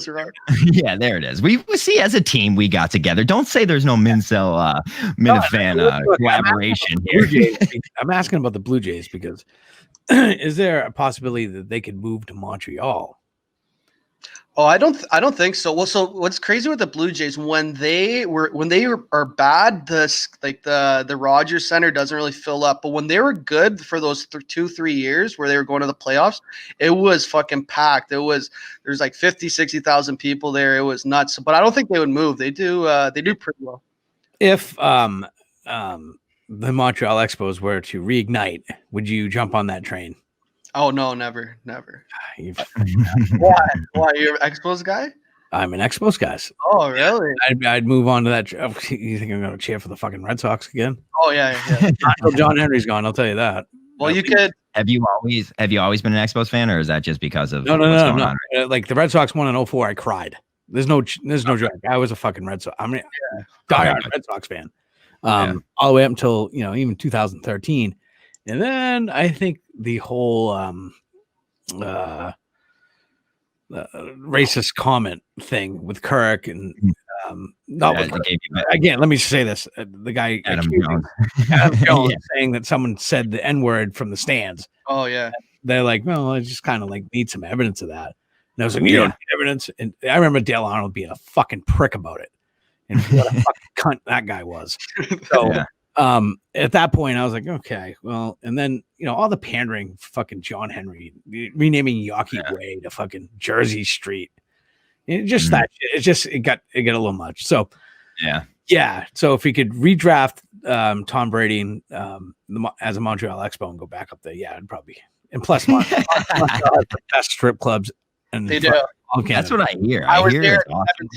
S5: right.
S4: Yeah, there it is. We see as a team we got together. Don't say there's no Mincel Minifan collaboration here.
S8: I'm asking about the Blue Jays because is there a possibility that they could move to Montreal?
S5: Oh, I don't think so. Well, so what's crazy with the Blue Jays when they are bad, the Rogers Center doesn't really fill up. But when they were good for those 2-3 years where they were going to the playoffs, it was fucking packed. There's like 50,000-60,000 people there. It was nuts. But I don't think they would move. They do pretty well.
S8: If the Montreal Expos were to reignite, would you jump on that train?
S5: Oh no, never.
S8: You've-
S5: Why you're an Expos guy?
S8: I'm an Expos guy.
S5: Oh really?
S8: I'd move on to that. You think I'm going to cheer for the fucking Red Sox again?
S5: Oh yeah.
S8: Not until John Henry's gone. I'll tell you that.
S5: Well, you could.
S4: Have you always been an Expos fan, or is that just because of
S8: No.
S4: on?
S8: Like the Red Sox won in 2004, I cried. There's no joke. I was a fucking Red Sox. I'm a diehard Red Sox fan. All the way up until even 2013, and then I think the whole racist comment thing with Kirk and again, let me say this: the guy
S4: Adam
S8: Jones saying that someone said the N-word from the stands.
S5: Oh yeah.
S8: They're like, well, I just kind of like need some evidence of that. And I was like, you don't need evidence. And I remember Dale Arnold being a fucking prick about it, and what a fucking cunt that guy was. So at that point, I was like, okay, well, and then all the pandering, fucking John Henry renaming Yawkey Way to fucking Jersey Street. It just that shit, it got a little much. So yeah. So if we could redraft Tom Brady and, as a Montreal Expo and go back up there, I'd probably. And plus, Montreal has the best strip clubs. And
S5: they do.
S4: That's what I hear.
S5: I was
S4: hear
S5: there at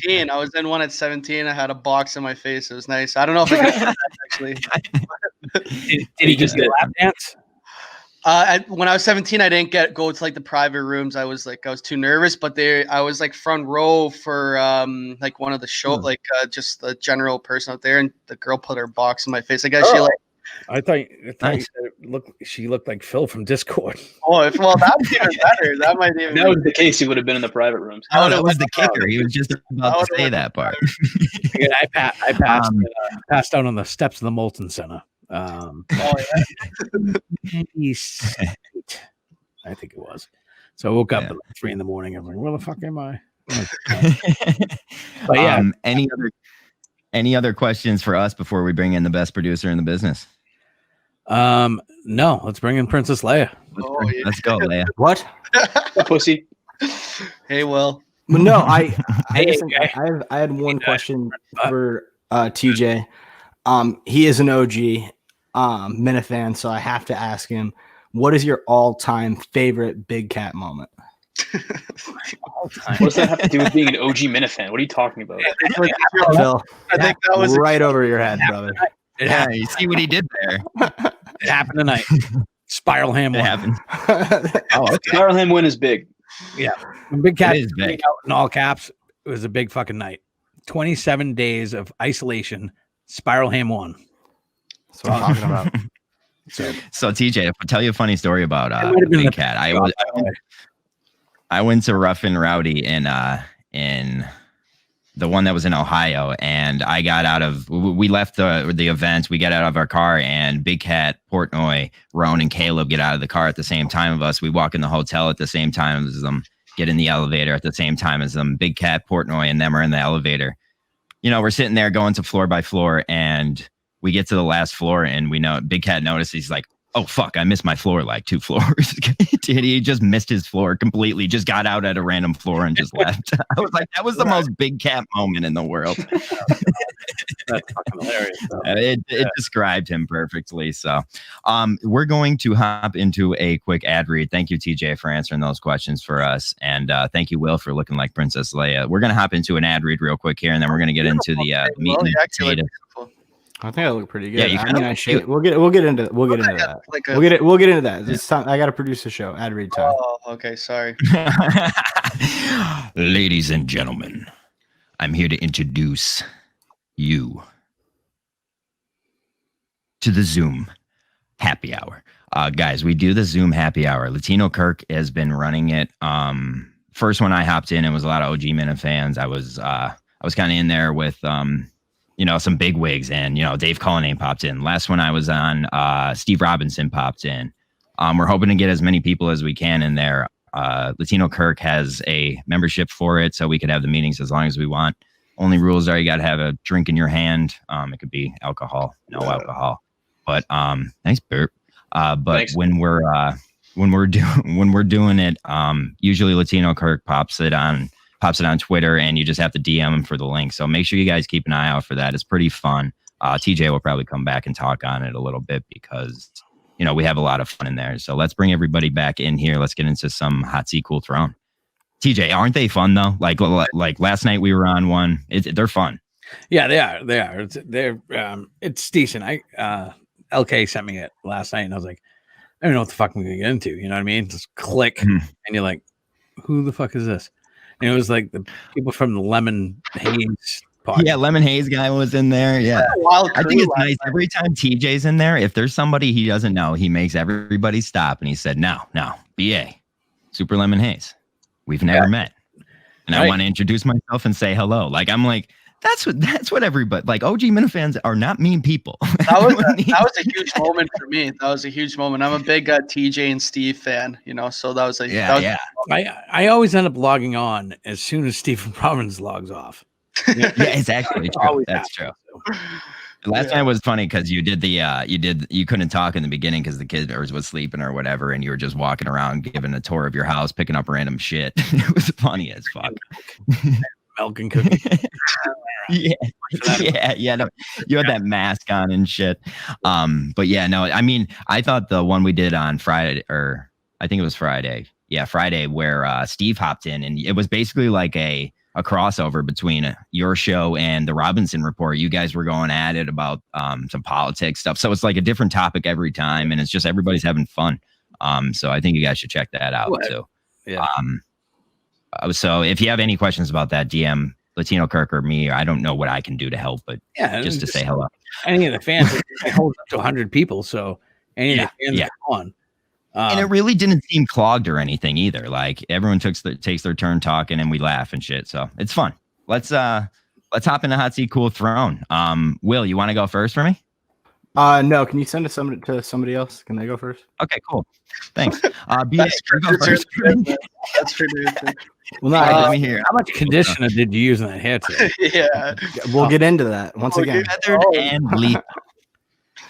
S5: 17. I was in one at 17. I had a box in my face. It was nice. I don't know if I could that, actually.
S8: Did he just get a lap dance?
S5: When I was 17, I didn't go to like the private rooms. I was too nervous, but I was like front row for like one of the show, just the general person out there, and the girl put her box in my face. I guess she
S8: I thought she looked like Phil from Discord.
S5: Oh, that's even better. That might even.
S6: That was the case. He would have been in the private rooms.
S4: Oh, that was the kicker. He was just about to say that part.
S8: I passed out on the steps of the Molten Center. I think it was. So I woke up at like 3 a.m. I'm like, where the fuck am I? But yeah.
S4: Any other questions for us before we bring in the best producer in the business?
S8: No, let's bring in Princess Leia.
S4: Let's go, Leia.
S7: What?
S6: Pussy.
S5: Hey, Will.
S7: No, I had one question for TJ. He is an OG Minifan, so I have to ask him, what is your all-time favorite Big Cat moment?
S6: What does that have to do with being an OG Minifan? What are you talking about?
S7: Phil,
S5: I think that was
S7: right over your head, brother.
S4: Yeah, you see what he did there.
S8: It happened tonight. Spiral Ham win.
S4: Happened.
S6: Spiral Ham win is big.
S8: Yeah. When Big Cat
S4: is big.
S8: Out in all caps, it was a big fucking night. 27 days of isolation. Spiral Ham won.
S7: That's what I'm talking about.
S4: So TJ, I'll tell you a funny story about Big Cat. I went to Rough and Rowdy in the one that was in Ohio, and I got out of. We left the event. We got out of our car, and Big Cat, Portnoy, Roan, and Caleb get out of the car at the same time of us. We walk in the hotel at the same time as them. Get in the elevator at the same time as them. Big Cat, Portnoy, and them are in the elevator. We're sitting there going to floor by floor, and we get to the last floor, and we know Big Cat notices. He's like, oh, fuck, I missed my floor like 2 floors. He just missed his floor completely, just got out at a random floor and just left. I was like, that was the most Big Cat moment in the world.
S8: That's fucking hilarious.
S4: It described him perfectly. So we're going to hop into a quick ad read. Thank you, TJ, for answering those questions for us. And thank you, Will, for looking like Princess Leia. We're going to hop into an ad read real quick here, and then we're going to get into the meat and potatoes.
S7: I think I look pretty good.
S4: Yeah,
S7: we'll get into that. We'll get into that. It's time. I got to produce a show. Ad read time.
S5: Oh, okay. Sorry.
S4: Ladies and gentlemen, I'm here to introduce you to the Zoom happy hour. Guys, we do the Zoom happy hour. Latino Kirk has been running it. First when I hopped in, it was a lot of OG Minifans. I was kind of in there with some big wigs, and Dave Cullinane popped in. Last one I was on, Steve Robinson popped in. We're hoping to get as many people as we can in there. Latino Kirk has a membership for it, so we could have the meetings as long as we want. Only rules are you got to have a drink in your hand. It could be alcohol, no alcohol. But nice burp. But
S6: Thanks.
S4: when we're doing it, usually Latino Kirk pops it on Twitter, and you just have to DM him for the link. So make sure you guys keep an eye out for that. It's pretty fun. TJ will probably come back and talk on it a little bit because we have a lot of fun in there. So let's bring everybody back in here. Let's get into some Hot Seat Cool Throne. TJ, aren't they fun though? Like last night we were on one. They're fun.
S8: Yeah, they are. It's decent. LK sent me it last night, and I was like, I don't know what the fuck I'm gonna get into. You know what I mean? Just click, and you're like, who the fuck is this? And it was like the people from the Lemon Haze podcast. Yeah,
S4: Lemon Haze guy was in there. Yeah, I think it's nice every time TJ's in there. If there's somebody he doesn't know, he makes everybody stop, and he said, "Now, BA, Super Lemon Haze. We've never met, and I want to introduce myself and say hello." Like I'm like, that's what everybody like. OG Minifans are not mean people.
S5: That was a huge moment for me. That was a huge moment. I'm a big TJ and Steve fan, so that was
S8: I always end up logging on as soon as Stephen Providence logs off.
S4: Yeah, it's actually true. That's true. Last time was funny because you couldn't talk in the beginning because the kid was sleeping or whatever, and you were just walking around giving a tour of your house, picking up random shit. It was funny as fuck.
S8: Milk and cookies.
S4: Yeah. No, you had that mask on and shit. But yeah, no. I mean, I thought the one we did on Friday, or I think it was Friday. Yeah, Friday, where Steve hopped in, and it was basically like a crossover between your show and the Robinson Report. You guys were going at it about some politics stuff. So it's like a different topic every time, and it's just everybody's having fun. So I think you guys should check that out too.
S8: Yeah.
S4: So if you have any questions about that, DM Latino Kirk or me. I don't know what I can do to help, but just to say hello.
S8: Any of the fans, it holds up to 100 people. So any of the fans are on.
S4: And it really didn't seem clogged or anything either. Like everyone takes their turn talking, and we laugh and shit. So it's fun. Let's hop into Hot Seat Cool Throne. Will, you want to go first for me?
S7: No. Can you send it to somebody else? Can they go first?
S4: Okay, cool. Thanks. BA, go first.
S5: That's pretty.
S7: Well, no, let
S4: me hear.
S8: How much conditioner did you use in that hair today?
S5: Yeah,
S7: we'll get into that once again.
S4: And leap.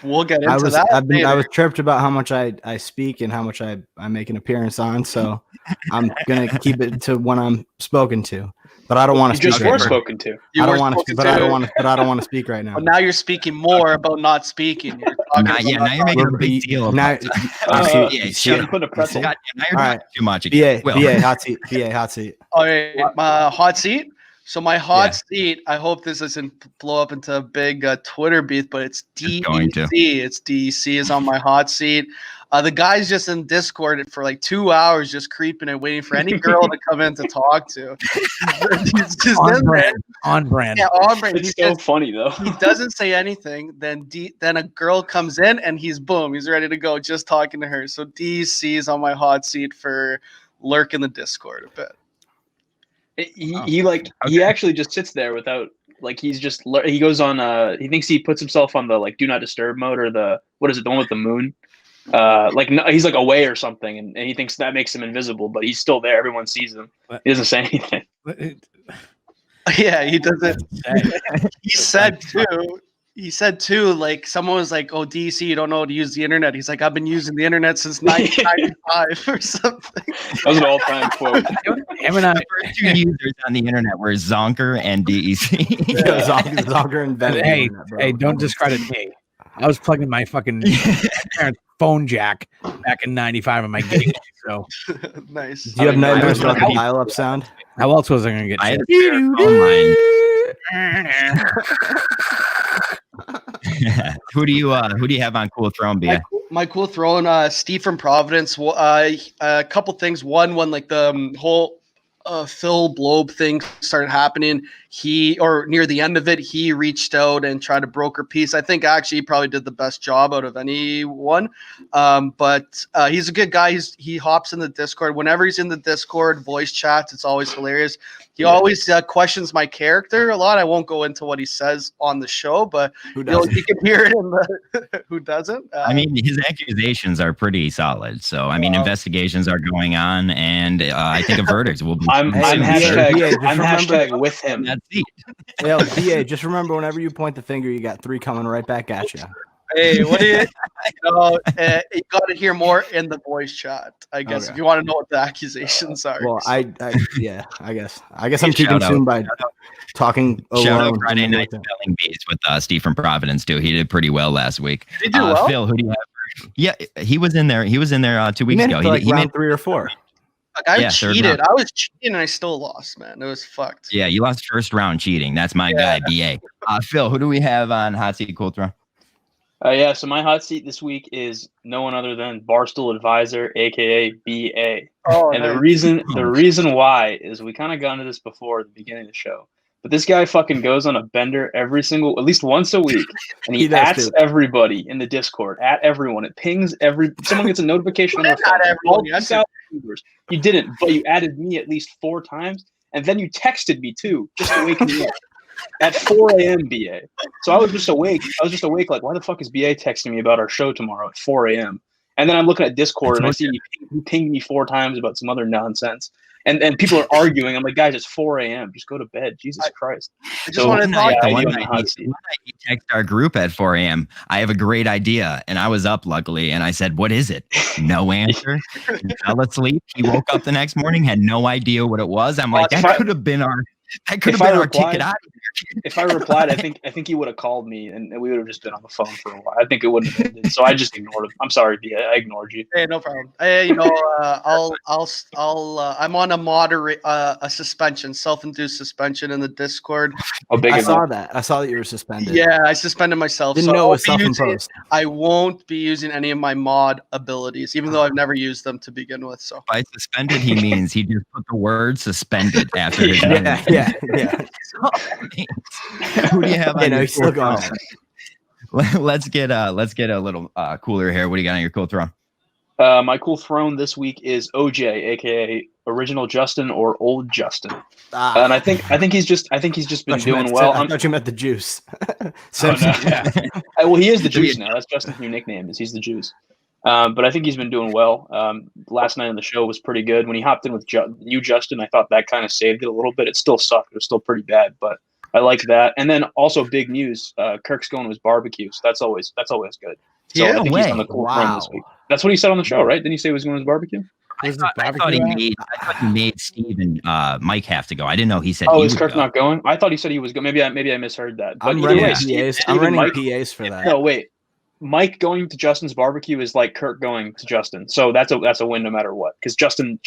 S5: We'll get into that.
S7: I was tripped about how much I speak and how much I make an appearance on. So I'm gonna keep it to when I'm spoken to. But I don't want to speak.
S6: Just were spoken to.
S7: I don't want to. But I don't want to speak right now.
S5: Well, now you're speaking more about not speaking.
S4: Now you're making a big deal.
S7: Now,
S6: Should put a pretzel.
S4: Now you're doing too much.
S7: BA hot seat.
S5: All right, my hot seat. So my hot seat. I hope this doesn't blow up into a big Twitter beef, but it's DEC. It's DEC is on my hot seat. The guy's just in Discord for like 2 hours, just creeping and waiting for any girl to come in to talk to. He's just
S8: on brand.
S5: Yeah, on brand.
S6: It's so funny though.
S5: He doesn't say anything. Then a girl comes in and he's ready to go, just talking to her. So DC is on my hot seat for lurking the Discord a bit.
S6: He actually just sits there without he goes on he thinks he puts himself on the do not disturb mode or the the one with the moon. He's like away or something, and he thinks that makes him invisible, but he's still there. Everyone sees him. He doesn't say anything.
S5: Yeah, he doesn't. He said too, like someone was like, "Oh, DC, you don't know how to use the internet." He's like, "I've been using the internet since 1995 or something."
S6: That was an all-time quote.
S4: Him and I, the first two users on the internet were Zonker and DEC.
S7: Zonker and Ben.
S8: Hey, don't discredit me. I was plugging my fucking parents' phone jack back in '95 on my gig. So
S5: nice.
S7: Do you have nightmares about the dial-up sound?
S8: How else was I going to get?
S4: I had Who do you have on Cool Throne, BA?
S5: My Cool Throne, Steve from Providence. A couple things. One, like the whole Phil Blobe thing started happening, near the end of it, he reached out and tried to broker peace. I think actually he probably did the best job out of anyone. But he's a good guy. He hops in the Discord. Whenever he's in the Discord voice chats, it's always hilarious. He always questions my character a lot. I won't go into what he says on the show, but you can hear it in the who doesn't.
S4: I mean, his accusations are pretty solid. So, I mean, investigations are going on, and I think a verdict will be.
S6: I'm hashtag with him.
S4: That's it.
S7: Yeah, BA, just remember whenever you point the finger, you got 3 coming right back at you.
S5: Hey, what do you got to hear more in the voice chat, I guess,
S7: Okay.
S5: if you want to know what the accusations are.
S7: Well, I guess I'm too consumed by talking.
S4: Shout out
S7: alone.
S4: Friday Night Spelling Bees with Steve from Providence too. He did pretty well last week.
S5: Did he do well?
S4: Phil, who do you have? Yeah, he was in there. He was in there 2 weeks ago.
S7: He made 3 or 4.
S5: I cheated. I was cheating and I still lost, man. It was fucked.
S4: Yeah, you lost first round cheating. That's my guy, BA. Phil, who do we have on Hot Seat Cool Throw?
S6: So my hot seat this week is no one other than Barstool Advisor, aka BA.
S5: Oh,
S6: and
S5: nice.
S6: the reason why is we kind of got into this before at the beginning of the show. But this guy fucking goes on a bender at least once a week, and he adds everybody in the Discord, at everyone. It pings someone gets a notification on their phone.
S5: Everybody.
S6: You didn't, but you added me at least 4 times, and then you texted me too, just to wake me up. At 4 a.m. BA. So I was just awake. Like, why the fuck is BA texting me about our show tomorrow at 4 a.m.? And then I'm looking at Discord and I see he pinged me 4 times about some other nonsense. And people are arguing. I'm like, guys, it's 4 a.m. Just go to bed. Jesus Christ.
S5: I just want to talk
S4: the one night he texted our group at 4 a.m. I have a great idea. And I was up, luckily. And I said, what is it? No answer. He fell asleep. He woke up the next morning, had no idea what it was. I'm like, that could have been our ticket out of here.
S6: If I replied, I think he would have called me and we would have just been on the phone for a while. I think it wouldn't have ended. So I just ignored him. I'm sorry, BA. I ignored you.
S5: Hey, no problem. Hey, I'm on a moderate a suspension, self-induced suspension in the Discord.
S6: How big
S7: I
S6: is
S7: saw
S6: it?
S7: that. I saw that you were suspended.
S5: Yeah, I suspended myself.
S7: Didn't know it was self-imposed.
S5: I won't be using any of my mod abilities, even though I've never used them to begin with. So
S4: by suspended, he means he just put the word suspended after his name.
S7: Yeah.
S4: Who do you have?
S7: He's still going.
S4: Let's get a little cooler here. What do you got on your cool throne?
S6: My cool throne this week is OJ, aka Original Justin or Old Justin, and I think he's just been doing well.
S7: I thought you meant the juice.
S6: Well, he is the juice now. That's Justin's new nickname. He's the juice. But I think he's been doing well. Last night on the show was pretty good. When he hopped in with new Justin, I thought that kind of saved it a little bit. It still sucked. It was still pretty bad, but I like that. And then also big news: Kirk's going to his barbecue, so that's always good. So I think he's on the cool throne this week. That's what he said on the show, right? Didn't he say he was going to his barbecue?
S4: I thought he made Steve and Mike have to go. I didn't know he said.
S6: Oh, is Kirk not going? I thought he said he was going. Maybe I misheard that. But
S7: I'm running PAs for that.
S6: No, wait. Mike going to Justin's barbecue is like Kirk going to Justin, so that's a win no matter what. Because Justin's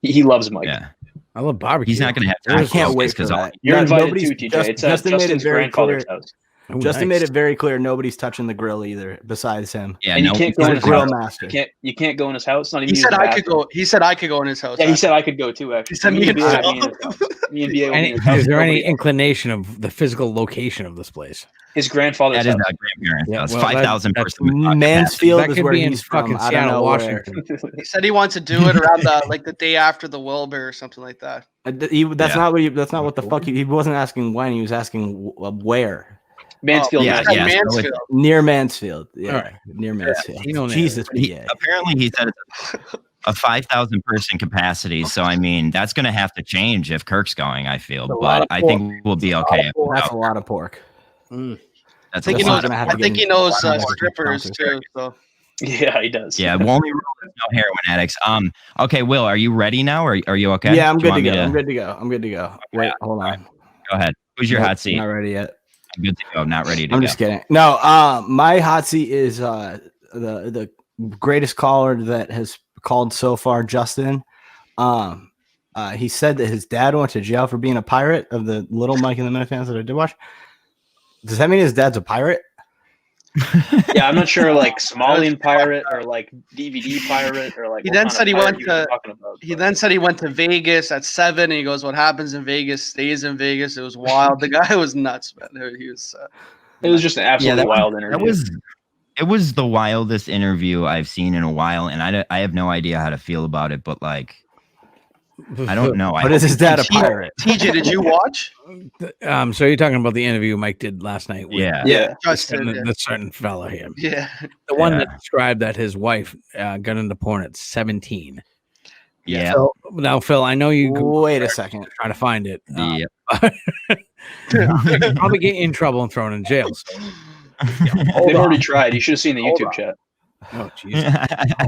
S6: he loves Mike.
S4: Yeah,
S8: I love barbecue.
S4: He's not going to have time.
S7: I can't wait for that.
S6: You're invited too, TJ. It's Justin's grandfather's house.
S8: Oh,
S7: Justin
S8: nice.
S7: made it very clear nobody's touching the grill either, besides him.
S4: Yeah,
S6: and you can't go in his
S7: grill
S6: house.
S7: master.
S6: You can't go in his house. Not even
S5: he said I could go. He said I could go in his house.
S6: Yeah, he said I could go too. Actually,
S5: He said me and
S6: BA.
S8: Is there any inclination of the physical location of this place?
S6: His grandfather's
S4: that is
S6: house.
S4: a grandparents' house.
S8: well,
S4: 5,000
S8: that's
S4: person.
S7: Mansfield
S8: That
S7: is
S8: could
S7: where
S8: be in
S7: he's from.
S8: fucking
S7: I don't
S8: Seattle,
S7: know
S8: Washington.
S5: He said he wants to do it around the day after the Wilbur or something like that.
S7: That's not what the fuck he wasn't asking when. He was asking where.
S6: Mansfield.
S5: Mansfield.
S7: Near Mansfield. Yeah,
S8: All right.
S7: near Mansfield.
S8: You know,
S7: Jesus,
S4: Apparently, he said it's a 5,000 person capacity. So I mean, that's going to have to change if Kirk's going. I feel, but I think we'll be okay.
S7: That's a lot of pork.
S4: That's
S5: I think he knows strippers too. So
S6: Yeah, he does.
S4: Yeah, only rule is no heroin addicts. Okay, Will, are you ready now? Or are you okay?
S7: Yeah, I'm good to go. I'm good to go. Wait, hold on.
S4: Go ahead. Who's your hot seat?
S7: Not ready yet.
S4: I'm good to go. Not ready to go.
S7: I'm just kidding. No, my hot seat is the greatest caller that has called so far, Justin. He said that his dad went to jail for being a pirate of the Little Mike and the Minifans that I did watch. Does that mean his dad's a pirate?
S6: Yeah, I'm not sure, like Somalian pirate or like DVD pirate or like.
S5: He
S6: what
S5: then
S6: kind
S5: said
S6: of
S5: he
S6: pirate
S5: went
S6: was
S5: to.
S6: talking about,
S5: He
S6: but-
S5: then said he went to Vegas at 7, and he goes, "What happens in Vegas stays in Vegas." It was wild. The guy was nuts, man. He was.
S6: It was just an absolutely
S4: that
S6: wild interview.
S4: It was the wildest interview I've seen in a while, and I have no idea how to feel about it. But like, I don't know.
S7: But is his dad a pirate?
S5: TJ, did you watch?
S8: So you're talking about the interview Mike did last night with
S4: Yeah.
S6: Yeah.
S5: Justin.
S8: the certain fella here.
S5: Yeah.
S8: The one
S4: Yeah.
S8: that described that his wife got into porn at 17.
S4: Yeah.
S8: So now, Phil, I know you
S7: Wait a second.
S8: try to find it.
S4: Yeah.
S8: Probably get you in trouble and thrown in jail. So.
S6: They've already tried. You should have seen the YouTube chat.
S8: Oh, jeez.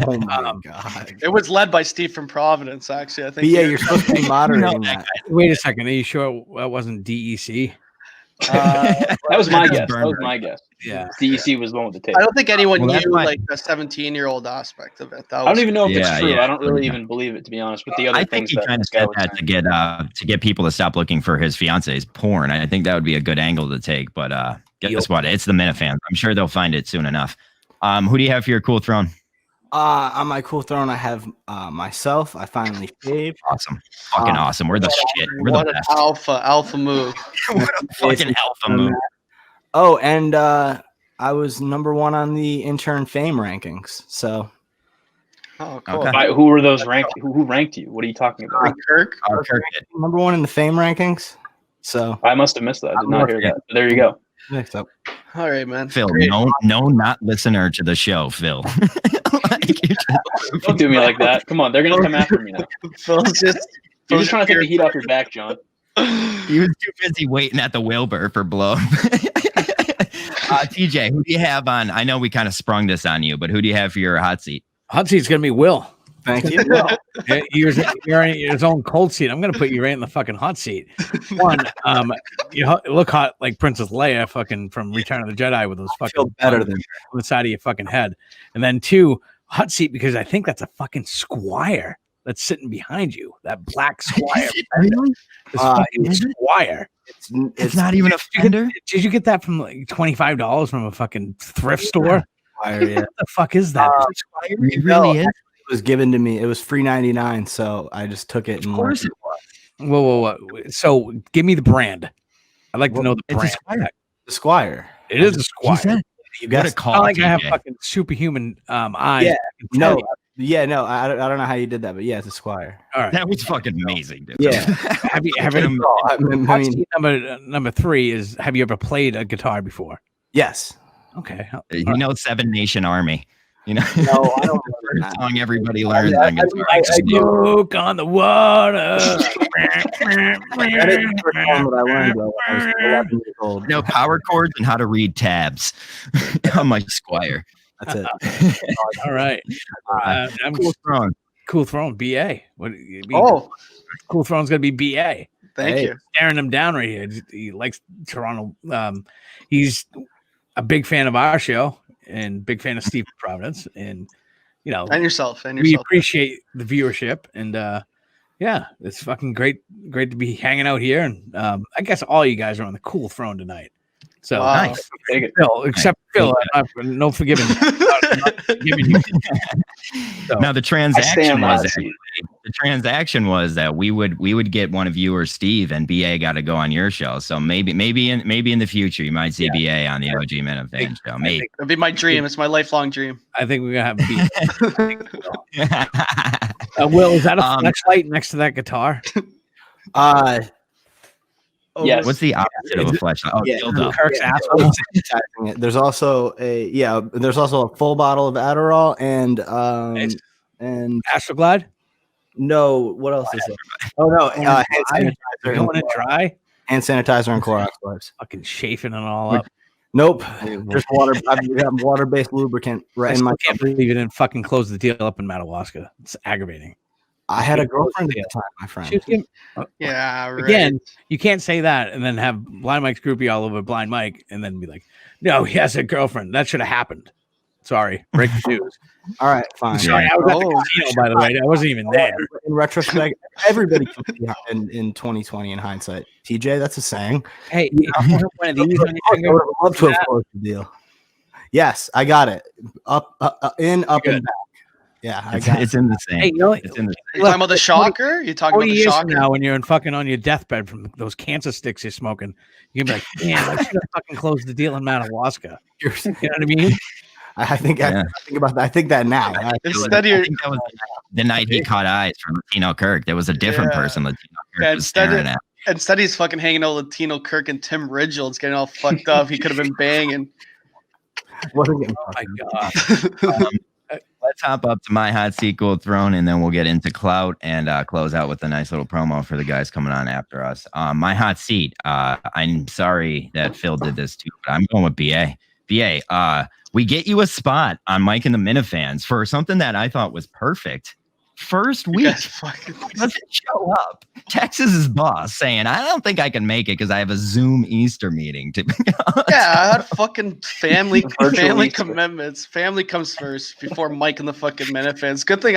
S7: Oh my god.
S5: It was led by Steve from Providence, actually. I think.
S7: But yeah, you're supposed to be moderating that.
S8: Wait a second. Are you sure that wasn't DEC?
S6: That was my
S4: That's
S6: guess. That was
S4: Bernard.
S6: my guess.
S8: Yeah.
S6: DEC was the one with the tape.
S5: I don't think anyone
S4: Well,
S5: knew
S4: that's why-
S5: like the 17-year-old aspect of it. That
S6: I
S5: was,
S6: don't even know if
S4: Yeah,
S6: it's true.
S4: yeah.
S6: I don't really even believe it, to be honest. With the other
S4: I think
S6: things
S4: he
S6: that
S4: kind of
S6: this guy
S4: said
S6: was
S4: that
S6: saying.
S4: to get people to stop looking for his fiance's porn. I think that would be a good angle to take. But guess what? It's the Minifans. I'm sure they'll find it soon enough. Who do you have for your cool throne?
S7: On my cool throne, I have myself. I finally shaved.
S4: Awesome, fucking awesome. We're the shit. We're
S5: what
S4: the
S5: an
S4: best.
S5: alpha move.
S4: We're a fucking alpha move.
S7: Oh, and I was number 1 on the intern fame rankings. So
S5: Oh, cool.
S4: Okay.
S6: Who were those ranked? Who ranked you? What are you talking about?
S5: Kirk.
S4: Kirk did.
S7: number 1 in the fame rankings. So
S6: I must have missed that. I did not hear that. There you go.
S7: next up.
S5: All right, man.
S4: Phil,
S5: Great.
S4: no, not listener to the show, Phil.
S6: Don't do me like that. Come on, they're gonna come after me now.
S5: Phil's just.
S6: You're just trying to take the heat off your back, John.
S4: He was too busy waiting at the Wilbur for blow. TJ, who do you have on? I know we kind of sprung this on you, but who do you have for your hot seat?
S8: Hot seat's gonna be Will.
S7: Thank you.
S8: Yeah, you're in his own cold seat. I'm gonna put you right in the fucking hot seat. One, you look hot like Princess Leia, fucking from Return of the Jedi, with those
S7: I
S8: fucking
S7: feel better than
S8: on the side of your fucking head. And then 2, hot seat because I think that's a fucking squire that's sitting behind you. That black squire.
S4: Really?
S8: This fucking squire.
S4: It's not even a fender.
S8: Did you get that from like $25 from a fucking thrift store?
S7: Squire, yeah.
S8: What the fuck is that?
S4: It really is.
S7: It was given to me. It was free 99, so I just took it.
S4: Of course it was.
S8: Whoa. So give me the brand. I'd like to know the
S4: It's a
S8: brand.
S4: squire.
S7: The Squire.
S8: It is a
S4: He
S8: squire.
S4: said,
S7: You
S4: what a
S7: guys.
S4: call,
S8: Not like I have
S4: TJ.
S8: fucking superhuman eyes.
S7: Yeah.
S8: I can tell
S7: No.
S8: you.
S7: Yeah, no. I don't know how you did that, but yeah, it's a Squire.
S8: All right.
S4: That was fucking amazing, dude.
S7: Yeah.
S8: Have you
S7: I mean,
S8: hot seat number 3 is have you ever played a guitar before?
S7: yes.
S8: Okay.
S4: You know, Seven Nation Army. You know,
S7: No, I don't.
S4: the song everybody learns
S7: I-
S4: on guitar.
S7: I-
S8: Smoke on the water.
S7: That is the first one that I learned though. When I was 11 years old.
S4: No power chords and how to read tabs on my Squire.
S7: That's it.
S8: All right. I'm
S4: Cool throne.
S8: cool throne. BA. What?
S5: Oh,
S8: Cool throne's gonna be BA.
S5: thank
S7: Hey.
S5: you.
S8: Staring him down right here. He likes Toronto. He's a big fan of our show and big fan of Steve Providence, and you know
S5: And yourself. And
S8: we
S5: yourself.
S8: appreciate the viewership, and yeah, it's fucking great to be hanging out here, and I guess all you guys are on the cool throne tonight. So
S5: Wow.
S4: Nice.
S6: Take it.
S8: Phil, except Phil, no forgiving. Not forgiving you. So,
S4: Now the
S6: I stay
S4: transaction
S6: on the
S4: was
S6: hot seat.
S4: that we would get one of you or Steve, and BA got to go on your show. So maybe in the future you might see BA on the OG Minifans show. Maybe.
S5: That'd be my dream. It's my lifelong dream.
S8: I think we're gonna have beat. Will, is that a flashlight next to that guitar?
S6: Yes.
S4: What's the opposite of a flashlight? Oh,
S7: Yeah.
S4: dildo.
S8: Kirk's
S7: Yeah.
S8: asshole.
S7: Sanitizing it. There's also a full bottle of Adderall and
S8: Nice.
S7: and
S8: Astroglide?
S7: no, what else is there? Oh no, hand sanitizer,
S8: You're going it dry?
S7: hand sanitizer and Clorox wipes.
S8: Fucking chafing it all up.
S7: Nope, just water. I've got water-based lubricant right
S8: I
S7: in my.
S8: still can't believe you didn't fucking close the deal up in Madawaska. It's aggravating.
S7: I had a girlfriend at the time, my friend.
S8: She was giving-
S5: Yeah. Right.
S8: Again, you can't say that and then have Blind Mike's groupie all over Blind Mike and then be like, no, he has a girlfriend. That should have happened. Sorry. Break the news.
S7: All right, fine.
S8: Sorry, I was at the
S5: Oh.
S8: casino, by the way. I wasn't even there.
S7: In retrospect, everybody can see in 2020 in hindsight. TJ, that's a saying.
S8: Hey, you have one of these on your
S7: I
S8: finger?
S7: would have loved to have closed the deal. Yes, I got it. Up and back. Yeah,
S4: It's in the same.
S8: Hey, you know,
S4: It's in the
S5: You talking about the shocker? You talking about
S8: 40
S5: the
S8: years from
S5: shocker?
S8: now, when you're fucking on your deathbed from those cancer sticks you're smoking, you're gonna be like, damn, I should have fucking closed the deal in Madawaska. You know what I mean?
S7: I think
S4: Yeah.
S7: I think about that. I think that now.
S5: Instead,
S4: I
S5: you're,
S4: think that was the night he caught eyes from Latino Kirk. There was a different
S5: Yeah.
S4: person Latino Kirk
S5: Yeah,
S4: was staring at.
S5: instead he's fucking hanging out with Latino Kirk and Tim Ridgel. It's getting all fucked up. He could have been banging.
S7: Wasn't getting
S8: Oh my god.
S4: Let's hop up to my hot seat, Gold Throne, and then we'll get into Clout and close out with a nice little promo for the guys coming on after us. My hot seat. I'm sorry that Phil did this too, but I'm going with BA. BA, we get you a spot on Mike and the Minifans for something that I thought was perfect. First
S5: You
S4: week,
S5: guys fucking-
S4: doesn't show up. Texas's boss saying, "I don't think I can make it because I have a Zoom Easter meeting."
S5: Yeah, I had fucking family
S6: Virtual Easter.
S5: commitments. Family comes first before Mike and the fucking Minifans. Good thing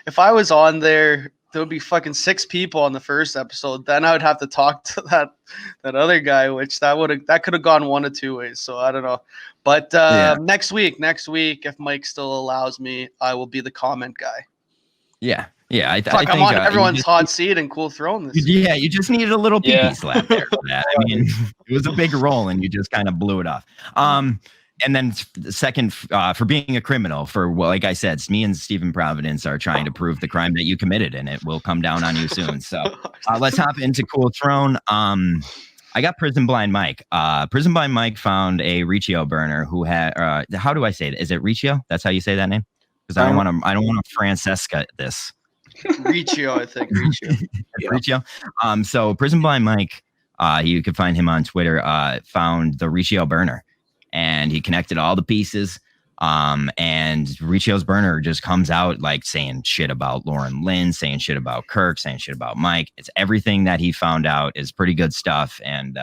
S5: if I was on there, there would be fucking 6 people on the first episode. Then I would have to talk to that other guy, which that could have gone one of 2 ways. So I don't know. But next week, if Mike still allows me, I will be the comment guy.
S4: Yeah. I
S5: Fuck,
S4: think
S5: I'm on
S4: you
S5: everyone's
S4: just-
S5: hot seat and Cool Throne this week.
S4: Yeah, you just needed a little pee
S6: Yeah.
S4: slap there for that. I mean, it was a big role, and you just kind of blew it off. And then the second, for being a criminal, like I said, me and Stephen Providence are trying to prove the crime that you committed, and it will come down on you soon. So let's hop into Cool Throne. I got Prison Blind Mike. Prison Blind Mike found a Riccio burner who had. How do I say it? Is it Riccio? That's how you say that name? Because I don't want to Francesca this.
S5: Riccio, I think.
S4: Riccio. So Prison Blind Mike, you can find him on Twitter, found the Riccio burner, and he connected all the pieces. And Riccio's burner just comes out like saying shit about Lauren Lynn, saying shit about Kirk, saying shit about Mike. It's everything that he found out is pretty good stuff. And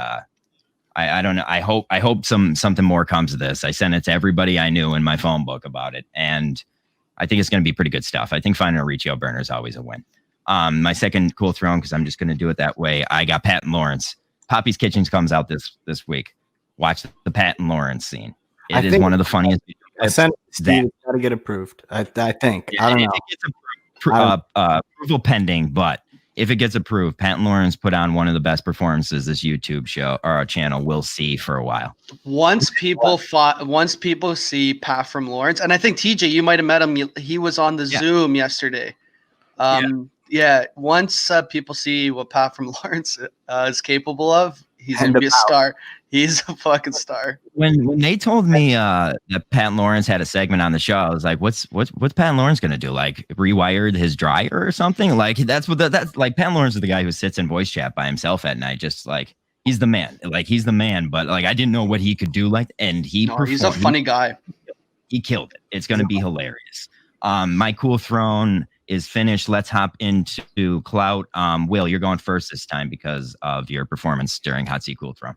S4: I don't know. I hope something more comes of this. I sent it to everybody I knew in my phone book about it, and I think it's going to be pretty good stuff. I think finding a Riccio burner is always a win. My second Cool Throne, because I'm just going to do it that way. I got Pat and Lawrence. Poppy's Kitchens comes out this week. Watch the Pat and Lawrence scene. It is one of the funniest.
S7: I sent Steve. It's got to get approved. I think.
S4: Yeah,
S7: I don't know.
S4: It gets approval pending, but if it gets approved, Pat and Lawrence put on one of the best performances this YouTube show or channel will see for a while.
S5: Once people see Pat from Lawrence, and I think TJ, you might have met him. He was on the Zoom yesterday. Once people see what Pat from Lawrence is capable of, he's gonna be a star. He's a fucking star.
S4: When they told me that Pat and Lawrence had a segment on the show, I was like, what's Pat and Lawrence gonna do? Like rewired his dryer or something? Like that's like Pat and Lawrence is the guy who sits in voice chat by himself at night, just like he's the man. Like he's the man, but like I didn't know what he could do. Like, and he's
S5: a funny guy.
S4: He killed it. It's gonna be hilarious. My Cool Throne is finished. Let's hop into Clout. Will, you're going first this time because of your performance during Hot Seat Cool Throne.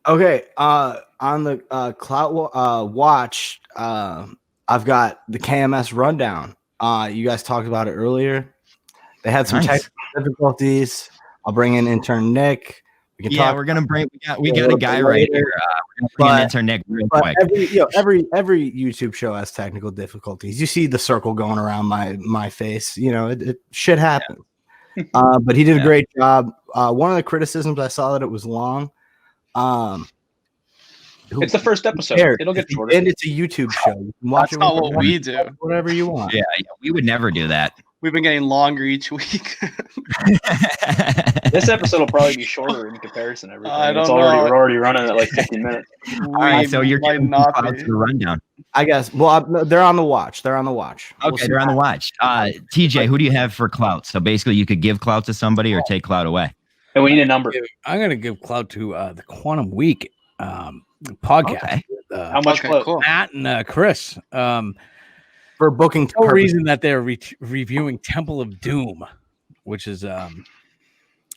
S7: Okay, on the Clout watch, I've got the KMS rundown. You guys talked about it earlier. They had some technical difficulties. I'll bring in intern Nick. We can talk.
S4: We're gonna bring. We got a guy right here. We're gonna bring in intern Nick real quick.
S7: Every YouTube show has technical difficulties. You see the circle going around my face. You know, it shit happens. But he did a great job. One of the criticisms I saw that it was long.
S6: It's the first episode. It'll get shorter.
S7: And it's a YouTube show. You can watch
S5: That's not what we do.
S7: Whatever you want.
S4: Yeah, we would never do that.
S5: We've been getting longer each week.
S6: This episode will probably be shorter in comparison to everything.
S5: I don't
S6: We're
S5: know.
S6: already running at like 50 minutes.
S4: All right, so you're getting Clout to the rundown.
S7: I guess. Well, they're on the watch. They're on the watch.
S4: Okay, they're on the watch. TJ, who do you have for Clout? So basically, you could give Clout to somebody or take Clout away.
S6: And we need a number.
S8: I'm going to give Clout to the Quantum Week podcast.
S4: Okay.
S8: With,
S6: How much clout?
S5: Cool.
S8: Matt and Chris.
S7: For booking
S8: No
S7: purposes.
S8: reason that they're reviewing Temple of Doom, which is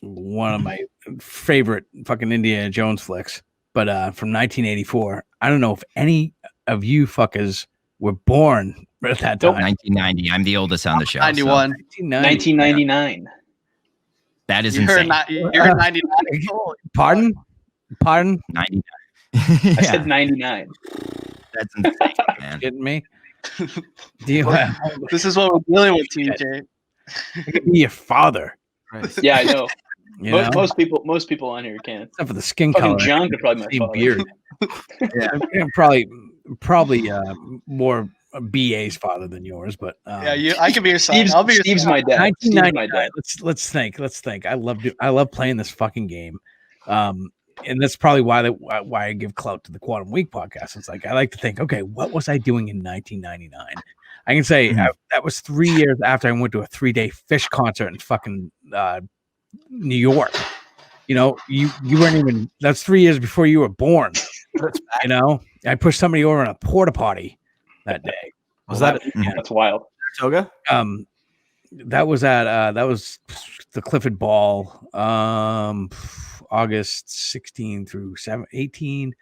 S8: one of my favorite fucking Indiana Jones flicks, but from 1984. I don't know if any of you fuckers were born at that time.
S4: 1990. I'm the oldest on the show.
S5: 91.
S6: 1999.
S4: That is
S5: You're
S4: insane.
S5: you're 99.
S8: Pardon?
S4: 99.
S6: I said 99.
S4: That's insane, man.
S8: Kidding me? Do you have,
S5: This is what we're dealing with, TJ.
S8: I could be your father.
S6: Yeah, I know.
S8: You know?
S6: Most people on here can.
S8: Except for the skin
S6: Fucking
S8: color.
S6: John could probably be my father.
S8: Beard. Yeah, probably more BA's father than yours, but
S5: I can be your son. I'll be your
S6: Steve's
S5: son.
S6: my dad. Steve's
S8: 1999.
S6: my dad.
S8: Let's think. I love playing this fucking game, and that's probably why I give clout to the Quantum Week podcast. It's like I like to think, okay, what was I doing in 1999? I can say that was 3 years after I went to a 3-day Fish concert in fucking New York. You know, you weren't even. That's 3 years before you were born. You know, I pushed somebody over in a porta potty that day.
S6: That's wild.
S7: Toga?
S8: That was at that was the Clifford Ball, August 16 through 18,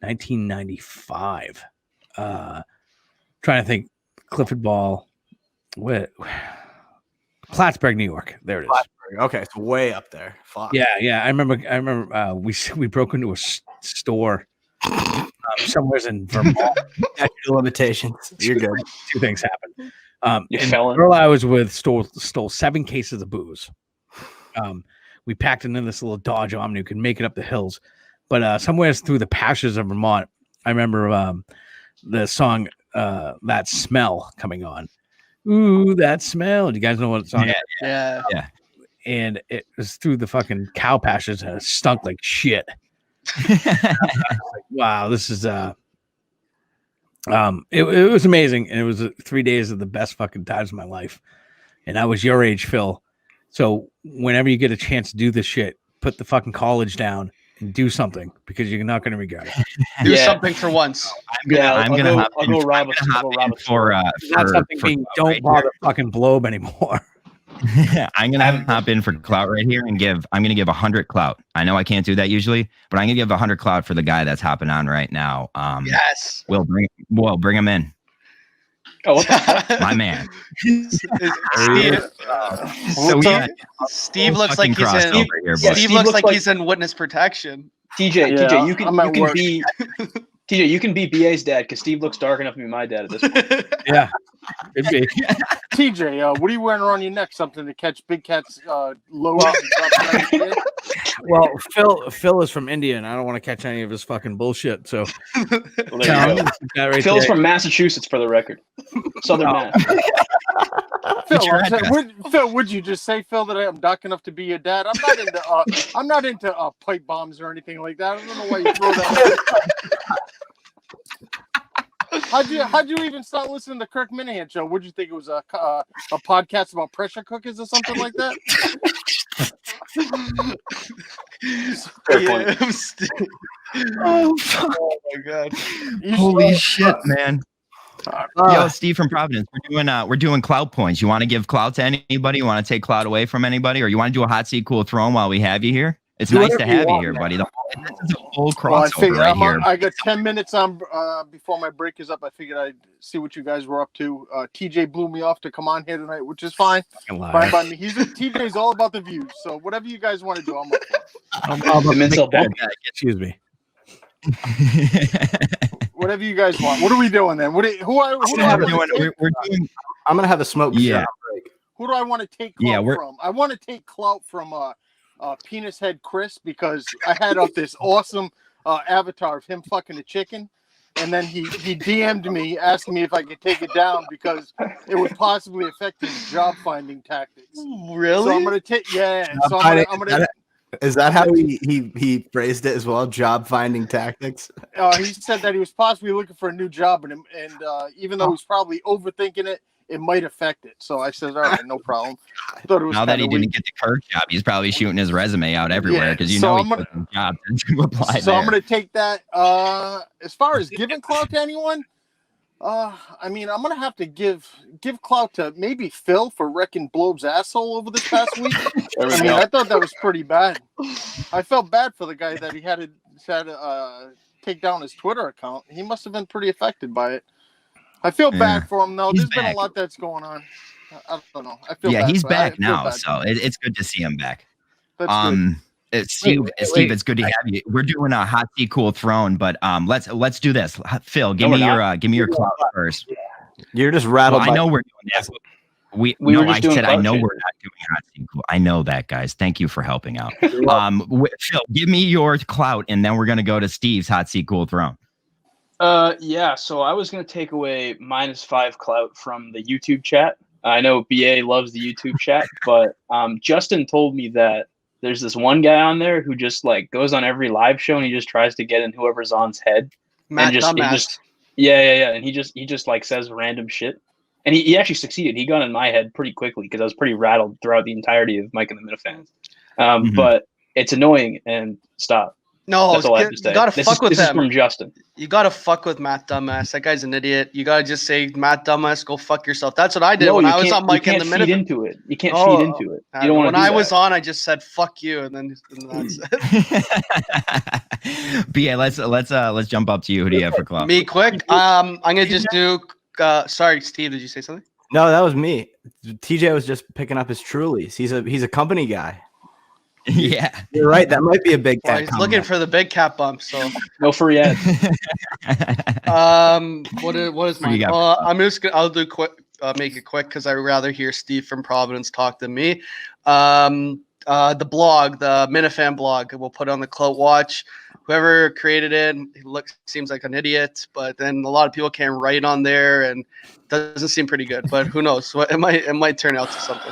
S8: 1995. Trying to think, Clifford Ball, what? Plattsburgh, New York. There it is.
S7: Okay, it's way up there. Fuck.
S8: Yeah. I remember. We broke into a store somewhere in Vermont.
S7: Limitations. You're good.
S8: Two things happened.
S6: You
S8: and
S6: fell
S8: the
S6: in?
S8: girl I was with stole 7 cases of booze. We packed it in this little Dodge Omni. You could make it up the hills, but somewhere through the pastures of Vermont, I remember the song "That Smell" coming on. Ooh, that smell! Do you guys know what song?
S5: Yeah.
S8: And it was through the fucking cow pastures, and it stunk like shit. Wow, this is it was amazing, and it was 3 days of the best fucking times of my life. And I was your age, Phil. So whenever you get a chance to do this shit, put the fucking college down and do something, because you're not going to regret it.
S5: Do something for once.
S6: I'll go rob a
S4: for
S8: Not something
S4: for
S8: being,
S4: clout
S8: don't
S4: right
S8: bother fucking Blobe anymore.
S4: I'm gonna hop in for clout right here and I'm gonna give 100 clout. I know I can't do that usually, but I'm gonna give 100 clout for the guy that's hopping on right now.
S5: Yes.
S4: Will bring him in.
S6: Oh, what the fuck?
S4: My man.
S5: Steve looks like he's in. Steve looks like he's in witness protection.
S6: TJ, you can be BA's dad, because Steve looks dark enough to be my dad at this point.
S8: Yeah. It'd be.
S9: TJ, what are you wearing around your neck? Something to catch big cats low out and drop
S8: Well, Phil is from India, and I don't want to catch any of his fucking bullshit. So
S6: Phil's from Massachusetts, for the record. Southern Mass.
S9: Phil, would you just say, Phil, that I'm dark enough to be your dad? I'm not into pipe bombs or anything like that. I don't know why you throw that. How'd you even start listening to Kirk Minahan show? What'd you think it was a podcast about pressure cookers or something like that?
S5: Oh my god!
S4: Holy shit, man! Yo, Steve from Providence, we're doing clout points. You want to give clout to anybody? You want to take clout away from anybody, or you want to do a hot seat cool throne while we have you here? It's nice to have you here, buddy. This is a full crossover right here.
S9: I got 10 minutes on before my break is up. I figured I'd see what you guys were up to. TJ blew me off to come on here tonight, which is fine. Fine by me. TJ's all about the views, so whatever you guys want to do, I'm up for.
S8: Excuse me.
S9: Whatever you guys want. What are we doing then?
S7: I'm gonna have a smoke shot break.
S9: Who do I want to take clout from? I want to take clout from Penis Head Chris, because I had up this awesome avatar of him fucking a chicken, and then he DM'd me asking me if I could take it down because it would possibly affect his job finding tactics.
S5: Really?
S9: So I'm gonna take So I'm gonna.
S7: Is that how he phrased it as well? Job finding tactics.
S9: He said that he was possibly looking for a new job, and even though he's probably overthinking it, it might affect it. So I said, all right, no problem. Thought it was
S4: now that he didn't get the Kirk job, he's probably shooting his resume out everywhere because he's getting jobs to apply.
S9: So I'm going to take that. As far as giving clout to anyone, I mean, I'm going to have to give clout to maybe Phil for wrecking Blobe's asshole over this past week. I thought that was pretty bad. I felt bad for the guy that he had to take down his Twitter account. He must have been pretty affected by it. I feel bad for him, though. There's been a lot that's going on. I don't know. I feel bad.
S4: He's back now, so it's good to see him back.
S9: That's good.
S4: Steve, it's good to have you. We're doing a hot seat, cool throne, but let's do this. Phil, give me your clout first.
S7: You're just rattled.
S4: Well, I know we're doing that. I said I know we're not doing hot seat, cool. I know that, guys. Thank you for helping out. Phil, give me your clout, and then we're gonna go to Steve's hot seat, cool throne.
S6: Yeah. So I was gonna take away -5 clout from the YouTube chat. I know BA loves the YouTube chat, but Justin told me that there's this one guy on there who just like goes on every live show and he just tries to get in whoever's on's head.
S5: Matt
S6: Dumbass. Yeah. And he just like says random shit. And he actually succeeded. He got in my head pretty quickly because I was pretty rattled throughout the entirety of Mike and the Minifans. But it's annoying and stop.
S5: No,
S6: that's all I have to say.
S5: You gotta fuck with him.
S6: This is from Justin.
S5: You gotta fuck with Matt Dumbass. That guy's an idiot. You gotta just say, Matt Dumbass, go fuck yourself. That's what I did when I was on Mike and the Minifans.
S6: Into it. You can't feed into it. You don't want to.
S5: When I was on, I just said fuck you, and then that's
S4: it. BA, let's jump up to you. Who do you have for clout?
S5: Me, quick. I'm gonna just do. Sorry, Steve. Did you say something?
S7: No, that was me. TJ was just picking up his Trulies. He's a company guy.
S4: Yeah,
S7: you're right. That might be a big cat.
S5: He's looking for the big cat bump. So
S6: no free ads.
S5: What is mine? I'll do quick. Make it quick because I'd rather hear Steve from Providence talk than me. The blog, the Minifan blog, we'll put on the Clout Watch. Whoever created it, seems like an idiot, but then a lot of people can't write on there and doesn't seem pretty good. But who knows? It might turn out to something.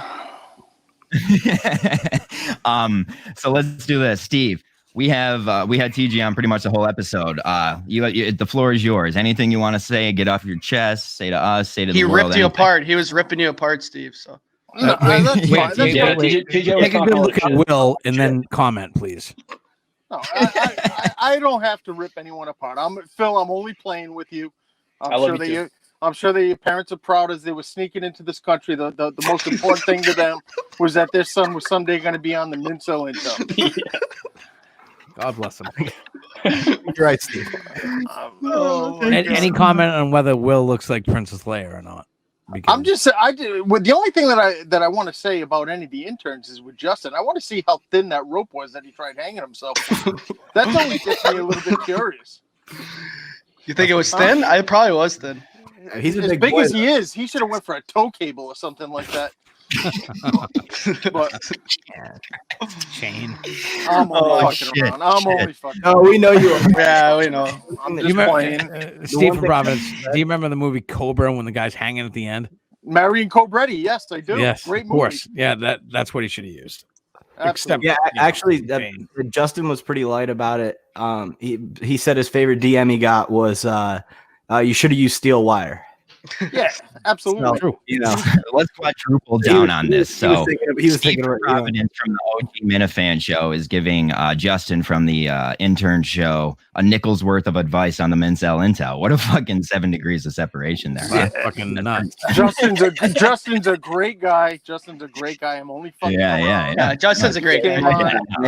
S4: So let's do this, Steve. We had TG on pretty much the whole episode. The floor is yours. Anything you want to say, get off your chest, say to us, say to the world.
S5: He ripped you apart. He was ripping you apart, Steve. So
S8: take a good look at Will and then comment, please.
S9: No, I don't have to rip anyone apart. Phil. I'm only playing with you. I'm sure that your parents are proud as they were sneaking into this country. The most important thing to them was that their son was someday going to be on the Mincel Intern.
S8: God bless him.
S7: You're right, Steve.
S8: Any comment on whether Will looks like Princess Leia or not?
S9: I'm just the only thing that I want to say about any of the interns is with Justin. I want to see how thin that rope was that he tried hanging himself. That's only gets me a little bit curious.
S5: You think it was thin? I probably was thin.
S7: He's
S9: as big as he is. He should have went for a tow cable or something like that. But
S8: chain.
S9: I'm only fucking around. I'm only fucking.
S7: No, we know you are.
S5: Yeah, we know.
S9: I'm just playing.
S8: Steve from Providence. Do you remember the movie Cobra when the guy's hanging at the end?
S9: Marion Cobretti. Yes, I do.
S8: Yes,
S9: great
S8: of
S9: movie.
S8: course. Yeah, that's what he should have used.
S9: Absolutely.
S7: Actually, Justin was pretty light about it. He said his favorite DM he got was you should have used steel wire.
S9: Yeah, absolutely.
S8: True.
S4: Let's quadruple down on this. So
S7: he was thinking about
S4: Providence from the OG Minifan show is giving Justin from the Intern show a nickel's worth of advice on the Mincel Intel. What a fucking 7 degrees of separation there.
S8: Yeah, fucking nuts.
S9: Justin's a great guy. I'm only fucking around.
S5: Yeah, Justin's a great guy.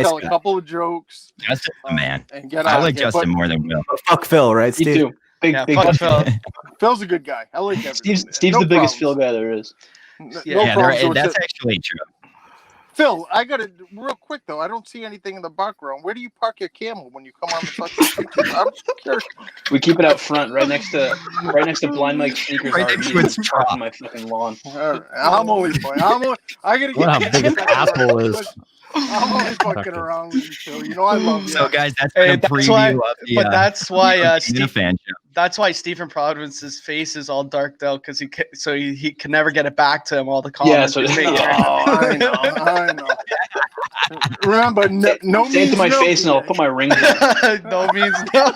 S9: Tell a couple of jokes.
S4: Justin's the man.
S9: And get
S4: I
S9: out
S4: like
S9: of here.
S4: Justin more than Will.
S7: Fuck Phil, right,
S6: Me
S7: Steve?
S6: too. Big
S5: Phil.
S9: Phil's a good guy. I like everything.
S6: Steve's the biggest Phil guy there is.
S4: That's actually true.
S9: Phil, I got to real quick though. I don't see anything in the background. Where do you park your camel when you come on the fucking? I'm curious.
S6: We keep it out front, right next to Blind Mike Sneakers.
S4: Right next to its truck.
S6: On my fucking lawn.
S9: I'm only playing. I gotta get.
S8: What how big an apple is.
S9: I'm only fucking around with you, Phil. You know I love you.
S4: So guys, that's the preview of the.
S5: But that's why
S4: Steve fan show.
S5: That's why Stephen Providence's face is all darked out because he can never get it back to him. All the comments.
S6: Yeah, so
S9: I know. Remember, no means
S6: say it to my
S9: no.
S6: face, and I'll put my ring.
S5: No means no.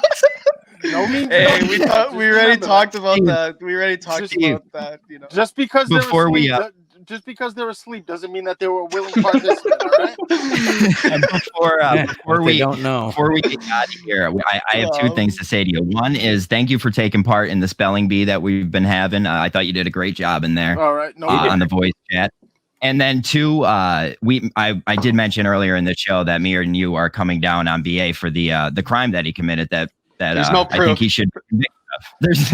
S9: No means
S5: Hey,
S9: no.
S5: we already talked about that. We already talked about that. You know,
S9: just because
S4: Before we,
S9: just because they're asleep doesn't mean that they were willing participants. All right.
S4: And before we get out of here, I have two things to say to you. One is thank you for taking part in the spelling bee that we've been having. I thought you did a great job in there.
S9: All right. No,
S4: on the voice chat. And then two, I did mention earlier in the show that me and you are coming down on BA for the crime that he committed. That
S5: there's no proof.
S4: I think he should convict There's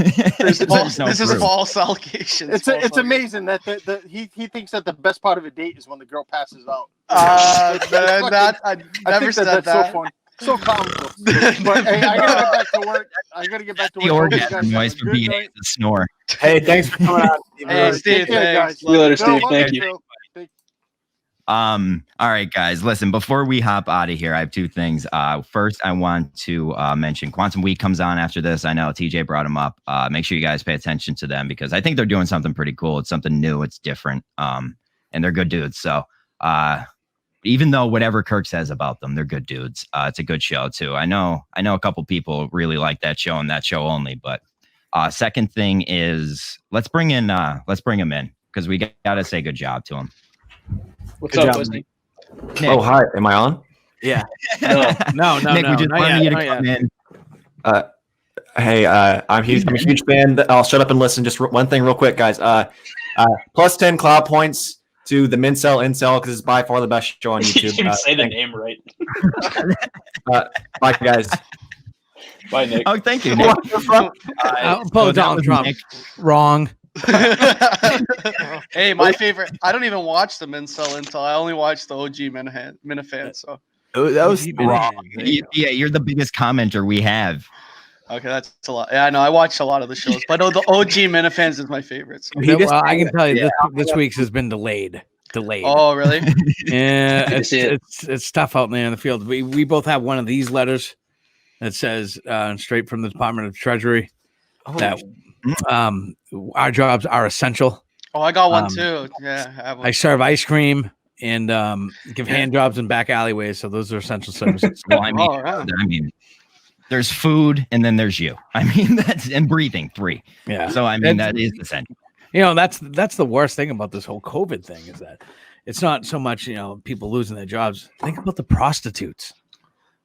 S4: no
S5: this is
S4: proof.
S5: false allegations.
S9: It's amazing that he thinks that the best part of a date is when the girl passes out.
S5: I
S9: I
S5: never
S9: think
S5: said
S9: that's
S5: that.
S9: so fun, so comical. But hey, I gotta get back to work.
S4: The orgasm noise from BA is a snore.
S7: Hey, thanks for coming out.
S5: Hey, Steve, thanks.
S6: See you later,
S5: Love
S6: Steve. Thank you.
S9: Phil.
S4: All right, guys, listen, before we hop out of here, I have two things. First, I want to mention Quantum Week comes on after this. I know TJ brought them up. Make sure you guys pay attention to them because I think they're doing something pretty cool. It's something new. It's different. And they're good dudes. So even though whatever Kirk says about them, they're good dudes. It's a good show too. I know a couple people really like that show and that show only, but second thing is let's bring him in because we got to say good job to him.
S6: What's up, Wesley?
S10: Oh, hi. Am I on?
S7: Yeah.
S8: No.
S4: Nick, we just wanted you to come in.
S10: Hey, I'm a huge fan. I'll shut up and listen. Just one thing real quick, guys. Plus 10 cloud points to the Mincel Incel because it's by far the best show on YouTube.
S6: You say the name right.
S10: Bye, guys.
S6: Bye, Nick.
S4: Oh, thank you, Nick.
S8: Donald Trump.
S4: Nick.
S8: Wrong.
S5: Hey, my favorite. I don't even watch the Mincel until I only watch the OG Minifans. So
S7: That was
S4: wrong. Yeah, you're the biggest commenter we have.
S5: okay, that's a lot. Yeah, I know. I watch a lot of the shows, but no, the OG Minifans is my favorite. So.
S8: Well, I can tell you this week's has been delayed.
S5: Oh, really?
S8: Yeah, it's tough out there in the field. We both have one of these letters that says straight from the Department of Treasury that our jobs are essential.
S5: Oh, I got one too. Yeah, I have one.
S8: I serve ice cream and give hand jobs in back alleyways, so those are essential services.
S4: Well, I mean, there's food and then there's you. I mean, that's and breathing 3.
S8: Yeah.
S4: So I mean, that is essential.
S8: You know, that's the worst thing about this whole COVID thing is that it's not so much, people losing their jobs. Think about the prostitutes.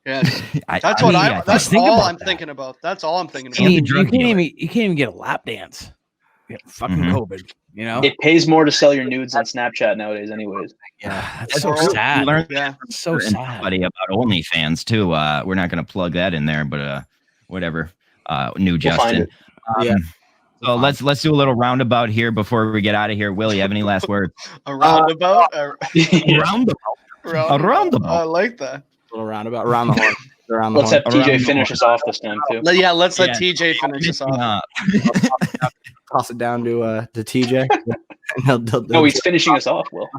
S5: Yeah, that's all I'm thinking about. That's all I'm thinking about.
S8: You can't even get a lap dance. Fucking COVID.
S6: It pays more to sell your nudes on Snapchat nowadays, anyways.
S8: Yeah, that's so sad. So sad.
S4: Buddy, about OnlyFans too. We're not going to plug that in there, but whatever. New Justin. So let's do a little roundabout here before we get out of here. Will, you have any last words?
S5: A roundabout. A
S4: roundabout.
S5: I like that.
S7: A little roundabout around the horn. Around the
S6: let's
S7: horn.
S6: have TJ finish us off this time too.
S5: Yeah, let's let TJ finish us off.
S7: Toss it down to TJ.
S6: No, he's finishing us off, Will.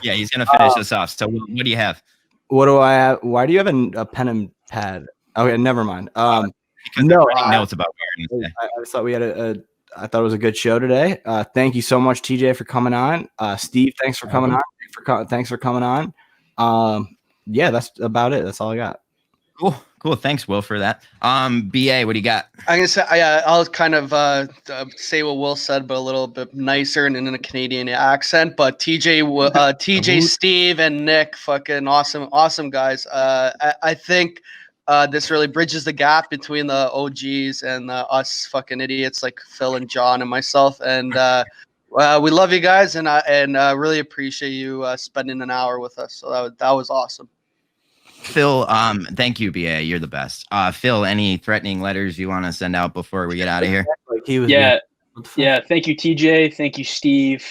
S4: Yeah, he's gonna finish us off. So what do you have?
S7: What do I have? Why do you have a pen and pad? Okay, never mind.
S4: Because notes about
S7: I thought we had I thought it was a good show today. Thank you so much, TJ, for coming on. Steve, thanks for coming on. Thanks for coming on. Yeah, that's about it. That's all I got.
S4: Cool. Thanks, Will, for that. BA, what do you got?
S5: I'm gonna say I'll kind of say what Will said, but a little bit nicer and in a Canadian accent. But TJ, Steve, and Nick, fucking awesome guys. I think this really bridges the gap between the OGs and us fucking idiots like Phil and John and myself. And we love you guys, and really appreciate you spending an hour with us. So that was awesome.
S4: Phil, thank you, BA. You're the best. Phil, any threatening letters you want to send out before we get out of here?
S6: Yeah. Thank you, TJ. Thank you, Steve.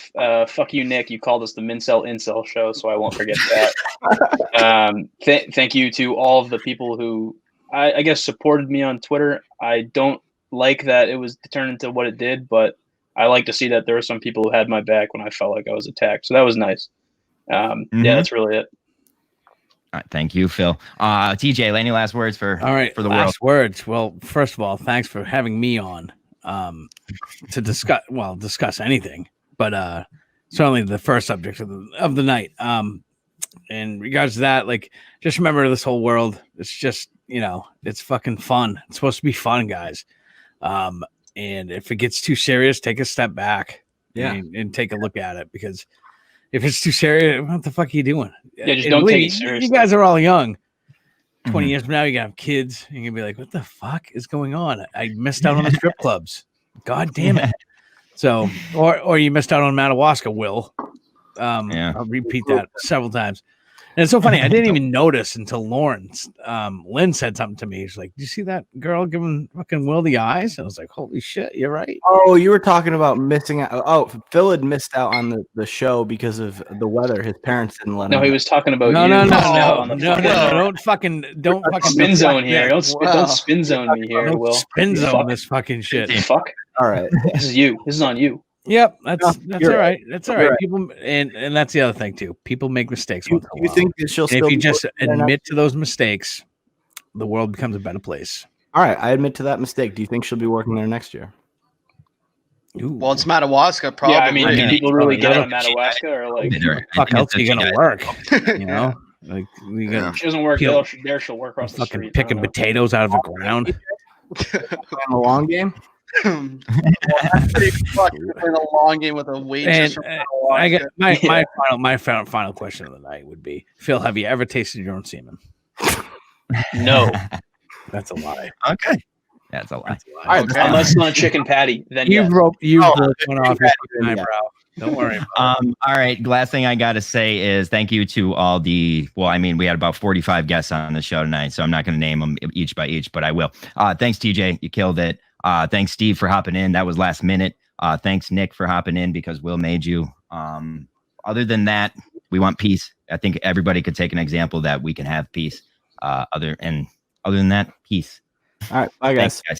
S6: Fuck you, Nick. You called us the Mincel Incel show, so I won't forget that. Thank you to all of the people who I guess supported me on Twitter. I don't like that it was turned into what it did, but I like to see that there were some people who had my back when I felt like I was attacked. So that was nice. Yeah, that's really it.
S4: All right, thank you, Phil. TJ, any last words for the world?
S8: Words. Well, first of all, thanks for having me on to discuss anything, but certainly the first subject of the night. In regards to that, like, just remember this whole world. It's just, it's fucking fun. It's supposed to be fun, guys. And if it gets too serious, take a step back and take a look at it, because if it's too serious, what the fuck are you doing?
S6: Yeah, just don't take it seriously.
S8: You guys are all young. 20 years from now, you're going to have kids. You're going to be like, what the fuck is going on? I missed out on the strip clubs. God damn it. So, or you missed out on Madawaska, Will. I'll repeat that several times. And it's so funny. I didn't even notice until Lawrence, Lynn said something to me. She's like, "Do you see that girl giving fucking Will the eyes?" And I was like, "Holy shit, you're right."
S7: Oh, you were talking about missing out. Oh, Phil had missed out on the show because of the weather. His parents didn't let him.
S6: No, he was talking about
S8: No,
S6: you.
S8: no, no,
S6: on
S8: no,
S6: the
S8: no,
S6: fucking-
S8: no, don't fucking
S6: spin zone here.
S8: deflect that.
S6: Don't spin zone me here,
S8: Don't
S6: Will.
S8: spin
S6: You
S8: zone
S6: fuck.
S8: this fucking shit.
S6: You fuck.
S7: All right.
S6: This is you. This is on you.
S8: Yep, that's
S7: you're
S8: all
S7: right.
S8: right. That's all
S7: You're
S8: right.
S7: right.
S8: People, and that's the other thing too. People make mistakes.
S7: You,
S8: once in a
S7: you
S8: while.
S7: think that she'll
S8: And
S7: still
S8: if you
S7: be
S8: just
S7: working there
S8: admit to those mistakes, the world becomes a better place.
S7: All right, I admit to that mistake. Do you think she'll be working there next year?
S8: Ooh.
S5: Well, it's Madawaska, probably.
S6: Yeah, I mean, do people really get out of
S4: Yeah.
S6: Madawaska or like?
S8: Fuck else are you gonna work? You know, like we got
S6: She doesn't work
S8: Peel-
S6: there. She'll work across the
S8: fucking
S6: street.
S8: picking potatoes out of the ground.
S7: Playing the long game?
S5: That's pretty fucking playing a long game with a waitress
S8: And
S5: from
S8: I got
S5: Madawaska.
S8: my final question of the night would be: Phil, have you ever tasted your own semen?
S6: No,
S8: That's a lie.
S4: Okay. That's a lie.
S8: That's a lie.
S7: All right,
S5: Okay.
S6: unless it's on a chicken patty, then
S8: You've
S6: yeah.
S8: broke
S7: Oh,
S8: one off your
S7: yeah.
S8: eyebrow. Don't worry. About it.
S4: All right. Last thing I got to say is thank you to all we had about 45 guests on the show tonight, so I'm not going to name them each by each, but I will. Thanks, TJ. You killed it. Thanks, Steve, for hopping in. That was last minute. Thanks, Nick, for hopping in because Will made you. Other than that, we want peace. I think everybody could take an example that we can have peace. Other than that, peace.
S7: All right, bye, guys.
S4: Thanks, guys.